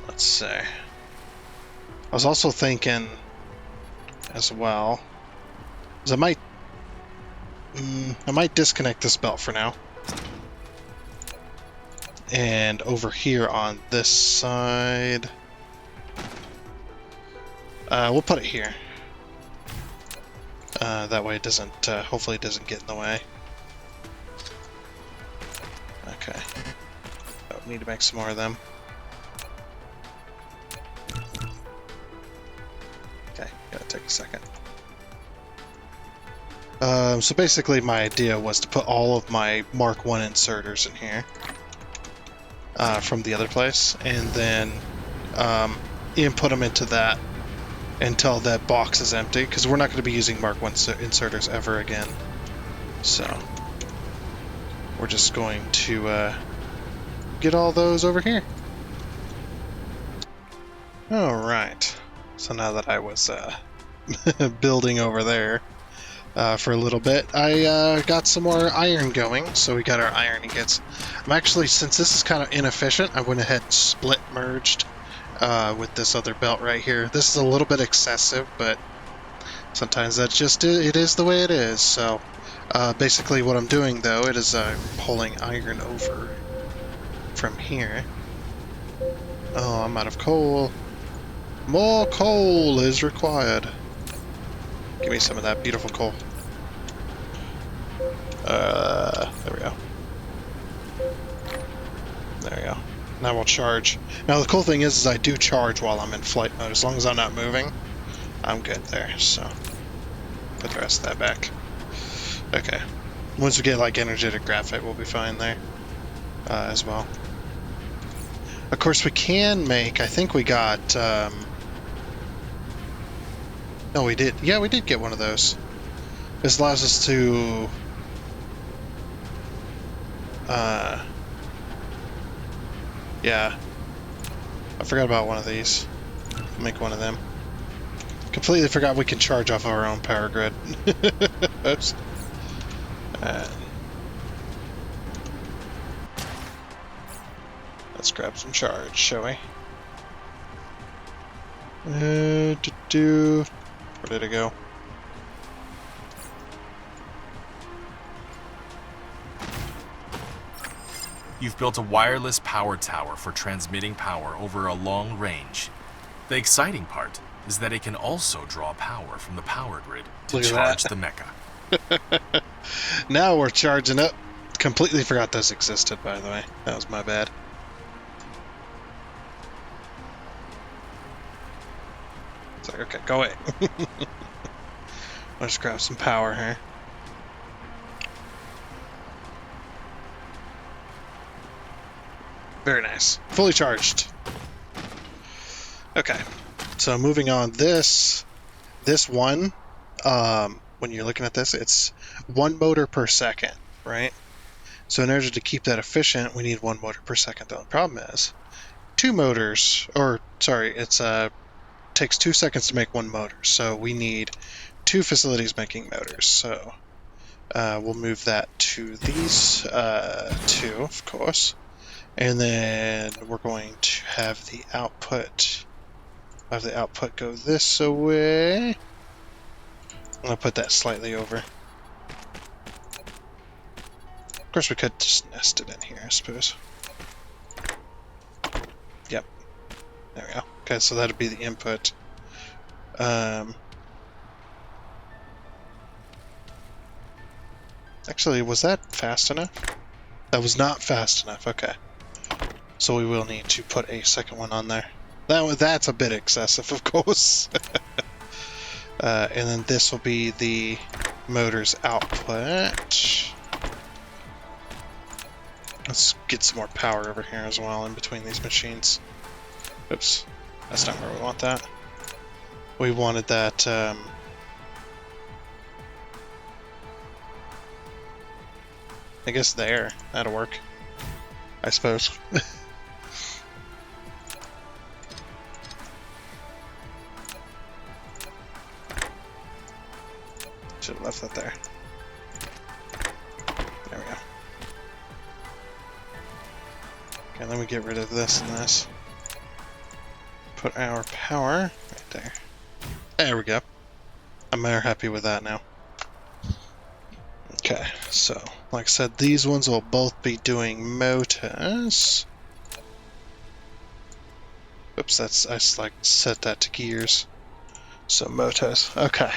Let's see. I was also thinking as well, is I might disconnect this belt for now. And over here on this side, we'll put it here. That way it doesn't, hopefully it doesn't get in the way. Okay. Oh, need to make some more of them. Okay, gotta take a second. So basically my idea was to put all of my Mark 1 inserters in here. From the other place, and then input them into that until that box is empty, because we're not going to be using Mark 1 inserters ever again. So we're just going to get all those over here. Alright, so now that I was building over there for a little bit, I got some more iron going, so we got our iron ingots. I'm actually, since this is kind of inefficient, I went ahead and split merged with this other belt right here. This is a little bit excessive, but Sometimes that's just it is the way it is. So basically what I'm doing though, it is pulling iron over from here. Oh, I'm out of coal. More coal is required. Give me some of that beautiful coal. There we go. There we go. Now we'll charge. Now the cool thing is I do charge while I'm in flight mode. As long as I'm not moving, I'm good there. So put the rest of that back. Okay. Once we get like energetic graphite, we'll be fine there as well. Of course, we can make. I think we got. No, we did. Yeah, we did get one of those. This allows us to. Yeah. I forgot about one of these. Make one of them. Completely forgot we can charge off our own power grid. Oops. Let's grab some charge, shall we? Where did it go?
You've built a wireless power tower for transmitting power over a long range. The exciting part is that it can also draw power from the power grid to charge the mecha.
Now we're charging up. Completely forgot this existed, by the way. That was my bad. It's like, okay, go away. Let's grab some power here. Very nice. Fully charged. Okay. So moving on, this one, when you're looking at this, it's 1 motor per second, right? So in order to keep that efficient, we need 1 motor per second. The only problem is 2 motors, or sorry, it's takes 2 seconds to make 1 motor. So we need 2 facilities making motors. So we'll move that to these 2, of course. And then we're going to have the output go this way. I'm going to put that slightly over. Of course, we could just nest it in here, I suppose. Yep. There we go. Okay, so that'd be the input. Actually, was that fast enough? That was not fast enough. Okay. So we will need to put a second one on there. That's a bit excessive, of course. And then this will be the motor's output. Let's get some more power over here as well in between these machines. Oops, that's not where we want that. We wanted that. I guess there. That'll work. I suppose. Should have left that there. There we go. Okay, then we get rid of this and this. Put our power right there. There we go. I'm very happy with that now. Okay, so like I said, these ones will both be doing motors. Oops, I just like set that to gears. So motors. Okay.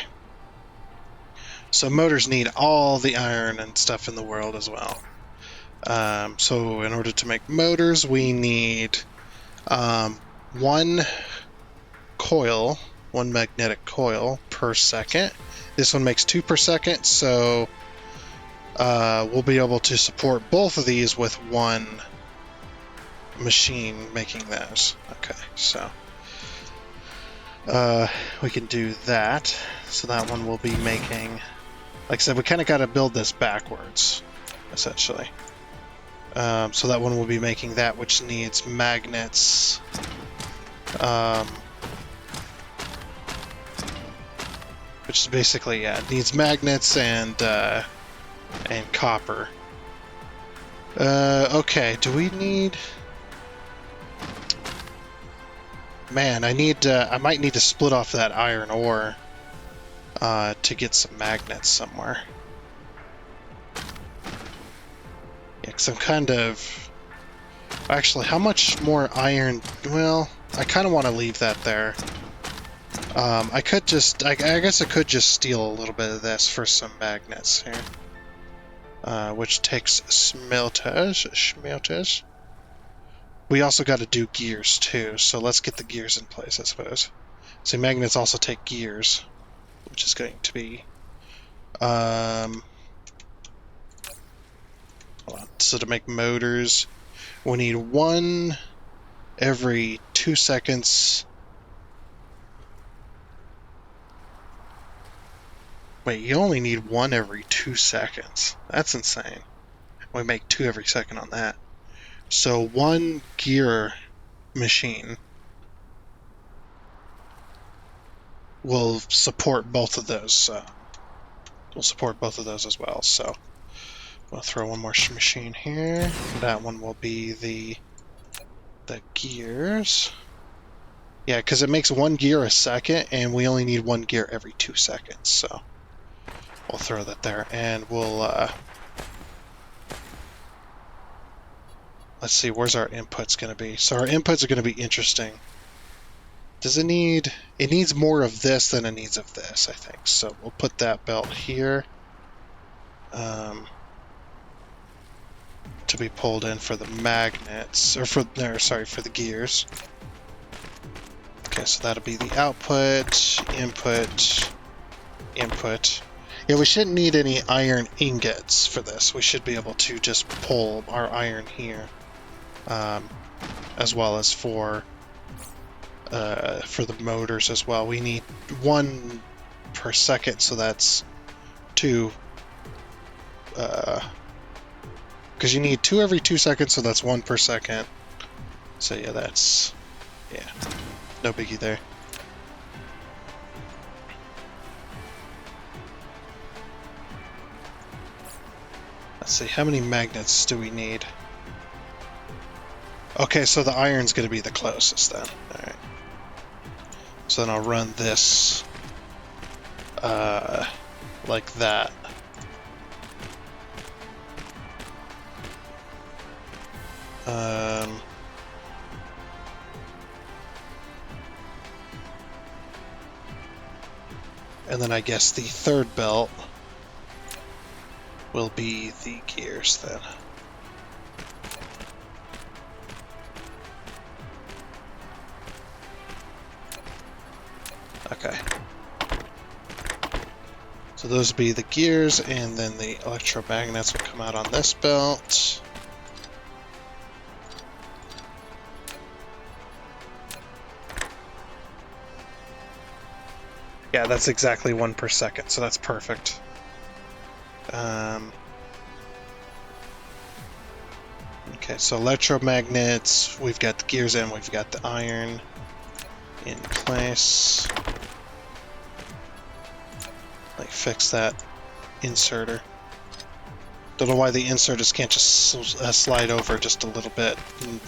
So motors need all the iron and stuff in the world as well. So in order to make motors, we need 1 coil, 1 magnetic coil per second. This one makes 2 per second, so we'll be able to support both of these with 1 machine making those. Okay, so we can do that. So that one will be making, like I said, we kind of got to build this backwards, essentially. So that one will be making that, which needs magnets. Which is basically, yeah, it needs magnets and copper. Okay, do we need... Man, I might need to split off that iron ore. to get some magnets somewhere. Yeah, because I'm kind of... Actually, how much more iron... Well, I kind of want to leave that there. I could just... I guess I could just steal a little bit of this for some magnets here. Which takes smelters. We also got to do gears too, so let's get the gears in place, I suppose. So magnets also take gears, which is going to be... So to make motors, we need one every 2 seconds. Wait, you only need one every 2 seconds. That's insane. We make 2 every second on that. So one gear machine will support both of those. Will support both of those as well. So we'll throw one more machine here. That one will be the gears. Yeah, because it makes 1 gear a second, and we only need 1 gear every 2 seconds. So we'll throw that there, and we'll let's see, where's our inputs going to be? So our inputs are going to be interesting. Does it need... It needs more of this than it needs of this, I think. So we'll put that belt here. To be pulled in for the magnets, or for... No, sorry, for the gears. Okay, so that'll be the output, input, input. Yeah, we shouldn't need any iron ingots for this. We should be able to just pull our iron here. As well as for the motors as well. We need 1 per second, so that's 2. Because you need 2 every 2 seconds, so that's 1 per second. So yeah, that's... Yeah, no biggie there. Let's see, how many magnets do we need? Okay, so the iron's going to be the closest then. Alright. So then I'll run this like that. And then I guess the third belt will be the gears then. Okay. So those will be the gears, and then the electromagnets will come out on this belt. Yeah, that's exactly 1 per second, so that's perfect. Okay, so electromagnets, we've got the gears in, we've got the iron in place. Like, fix that inserter. Don't know why the inserters can't just slide over just a little bit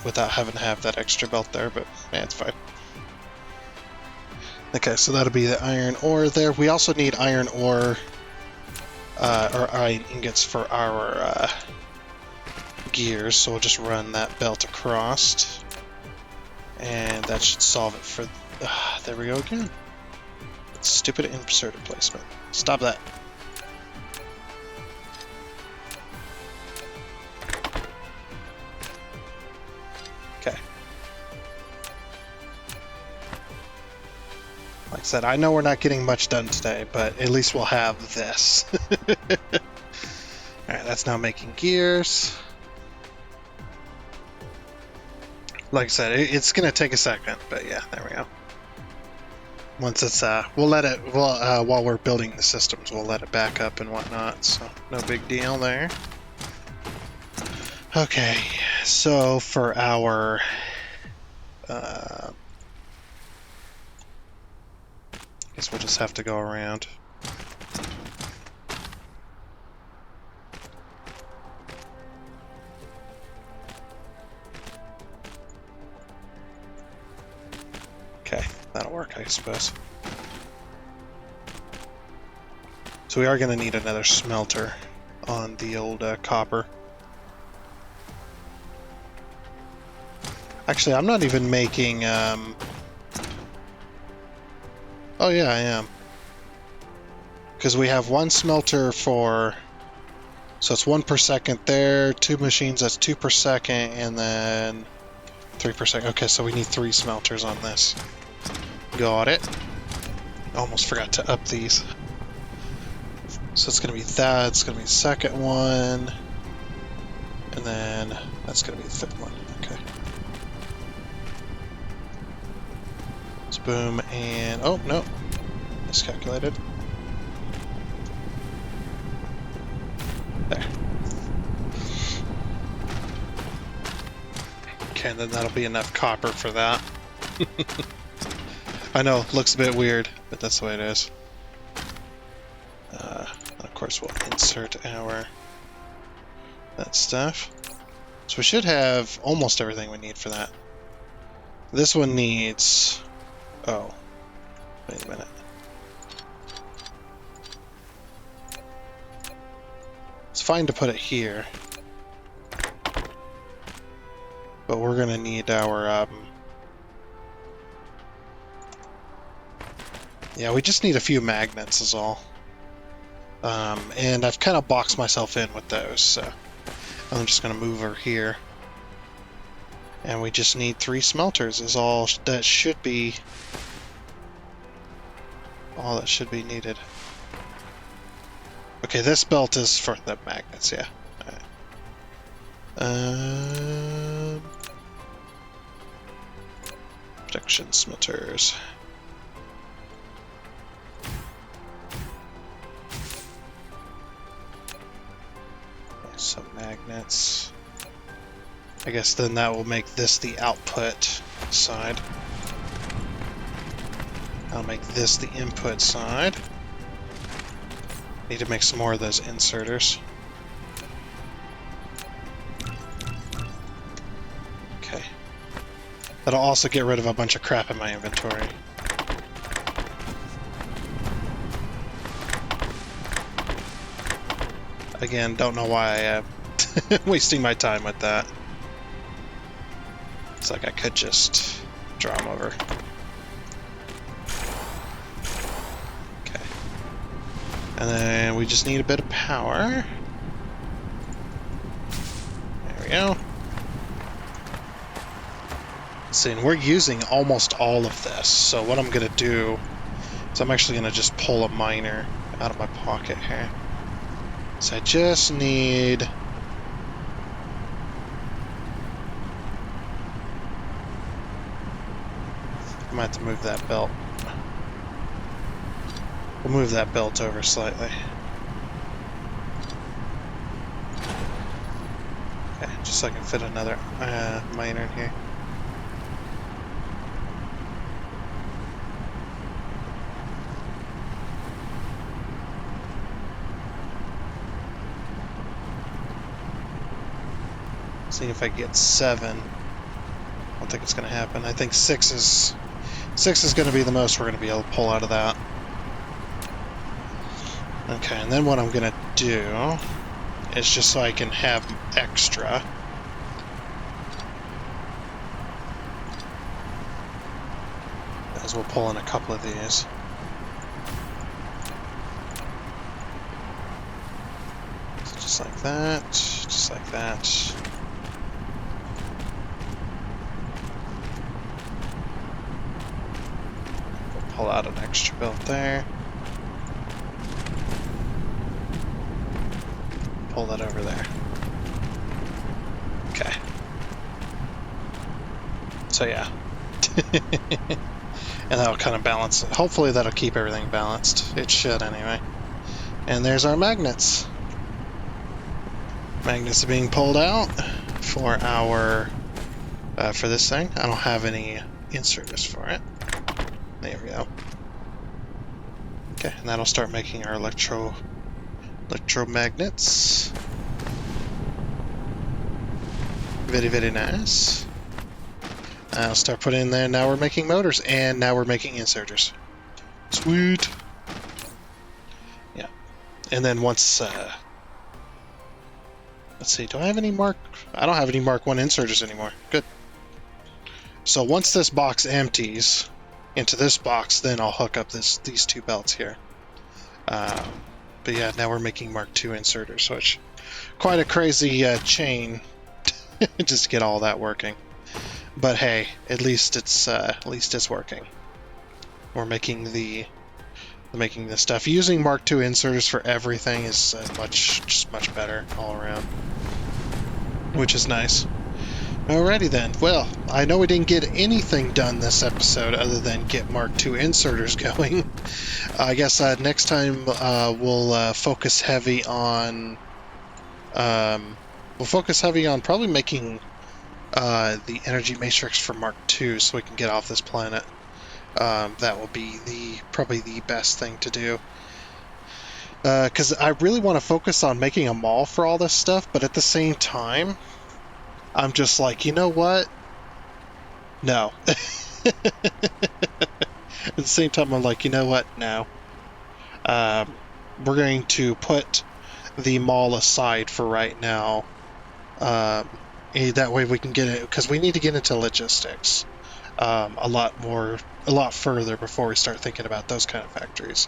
without having to have that extra belt there, but yeah, it's fine. Okay, so that'll be the iron ore there. We also need iron ore, or iron ingots for our gears, so we'll just run that belt across. And that should solve it for... there we go again. Stupid inserter placement. Stop that. Okay. Like I said, I know we're not getting much done today, but at least we'll have this. Alright, that's now making gears. Like I said, it's gonna take a second, but yeah, there we go. Once it's, we'll let it, while we're building the systems, we'll let it back up and whatnot, so no big deal there. Okay, so for our, I guess we'll just have to go around. Okay, that'll work, I suppose. So we are going to need another smelter on the old copper. Actually, I'm not even making... Oh yeah, I am. Because we have one smelter for... So it's 1 per second there, 2 machines, that's 2 per second, and then 3 per second. Okay, so we need 3 smelters on this. Got it. Almost forgot to up these. So it's going to be that, it's going to be the second one, and then that's going to be the 5th one. Okay. So boom, and... Oh, no. Miscalculated. There. Okay, and then that'll be enough copper for that. I know, looks a bit weird, but that's the way it is. Of course, we'll insert that stuff. So we should have almost everything we need for that. This one needs... Oh, wait a minute. It's fine to put it here, but we're gonna need our yeah, we just need a few magnets is all. And I've kind of boxed myself in with those, so I'm just gonna move over here. And we just need 3 smelters is all that should be needed. Okay, this belt is for the magnets, yeah. Alright. Protection smelters. Some magnets. I guess then that will make this the output side. I'll make this the input side. Need to make some more of those inserters. Okay. That'll also get rid of a bunch of crap in my inventory. Again, don't know why I am wasting my time with that. It's like I could just draw them over. Okay. And then we just need a bit of power. There we go. See, and we're using almost all of this, so what I'm gonna do is I'm actually gonna just pull a miner out of my pocket here. So I just need... I might have to move that belt. We'll move that belt over slightly. Okay, just so I can fit another miner in here. See if I get 7. I don't think it's going to happen. I think 6 is going to be the most we're going to be able to pull out of that. Okay, and then what I'm going to do is just so I can have extra. As we'll pull in a couple of these. So just like that, just like that. Pull out an extra belt there. Pull that over there. Okay. So yeah. And that'll kind of balance it. Hopefully that'll keep everything balanced. It should anyway. And there's our magnets. Magnets are being pulled out for our for this thing. I don't have any inserters for it. There we go. Okay, and that'll start making our electromagnets. Very, very nice. I'll start putting in there. Now we're making motors, and now we're making inserters. Sweet. Yeah. And then once, let's see, do I have any Mark? I don't have any Mark 1 inserters anymore. Good. So once this box empties into this box, then I'll hook up these two belts here. But yeah, now we're making Mark 2 inserters, which quite a crazy chain just to get all that working. But hey, at least it's working. We're making making this stuff. Using Mark II inserters for everything is much better all around, which is nice. Alrighty then. Well, I know we didn't get anything done this episode other than get Mark II inserters going. I guess next time we'll focus heavy on probably making the energy matrix for Mark II so we can get off this planet. That will be probably the best thing to do. Because I really want to focus on making a mall for all this stuff, but at the same time, I'm just like, you know what? No. At the same time, I'm like, you know what? No. We're going to put the mall aside for right now. That way we can get it, because we need to get into logistics a lot further before we start thinking about those kind of factories.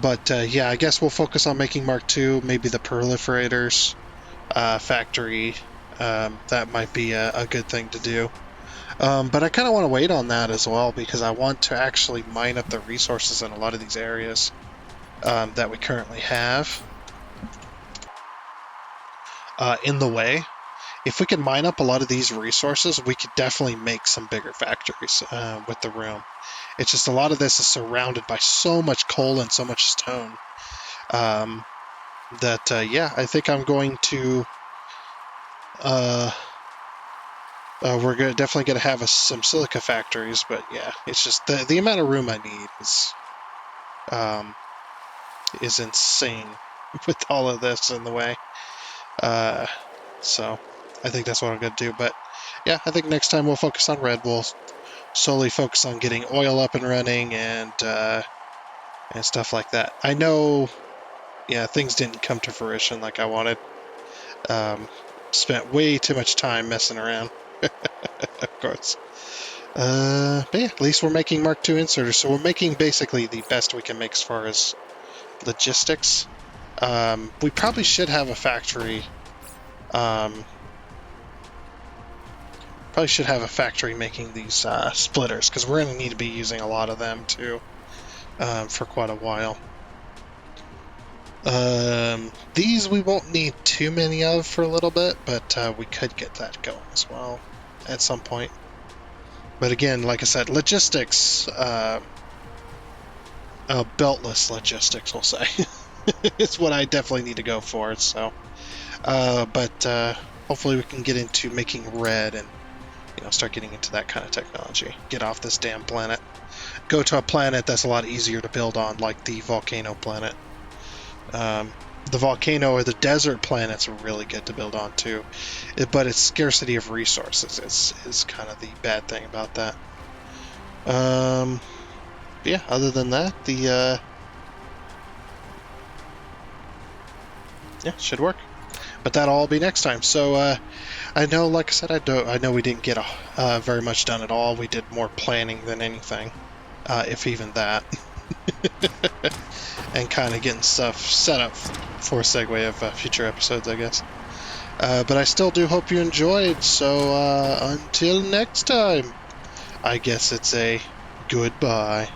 But yeah, I guess we'll focus on making Mark II, maybe the proliferators factory. That might be a good thing to do. But I kind of want to wait on that as well, because I want to actually mine up the resources in a lot of these areas that we currently have in the way. If we can mine up a lot of these resources, we could definitely make some bigger factories with the room. It's just a lot of this is surrounded by so much coal and so much stone that, yeah, I think I'm going to... we're definitely going to have some silica factories, but yeah, it's just the amount of room I need is insane with all of this in the way. So I think that's what I'm going to do. But yeah, I think next time we'll focus on red. We'll solely focus on getting oil up and running and stuff like that. I know, yeah, things didn't come to fruition like I wanted. Spent way too much time messing around, of course. But yeah, at least we're making Mark II inserters, so we're making basically the best we can make as far as logistics. We probably should have a factory. Probably should have a factory making these splitters, because we're going to need to be using a lot of them too for quite a while. These we won't need too many of for a little bit, but we could get that going as well at some point. But again, like I said, logistics, beltless logistics, we'll say, is what I definitely need to go for. So, but hopefully we can get into making red and start getting into that kind of technology. Get off this damn planet. Go to a planet that's a lot easier to build on, like the volcano planet. The volcano or the desert planets are really good to build on too, but its scarcity of resources is kind of the bad thing about that. Yeah, other than that, yeah, should work. But that'll all be next time. So I know, like I said, I know we didn't get very much done at all. We did more planning than anything, if even that. And kind of getting stuff set up for a segue of future episodes, I guess. But I still do hope you enjoyed, so until next time, I guess it's a goodbye.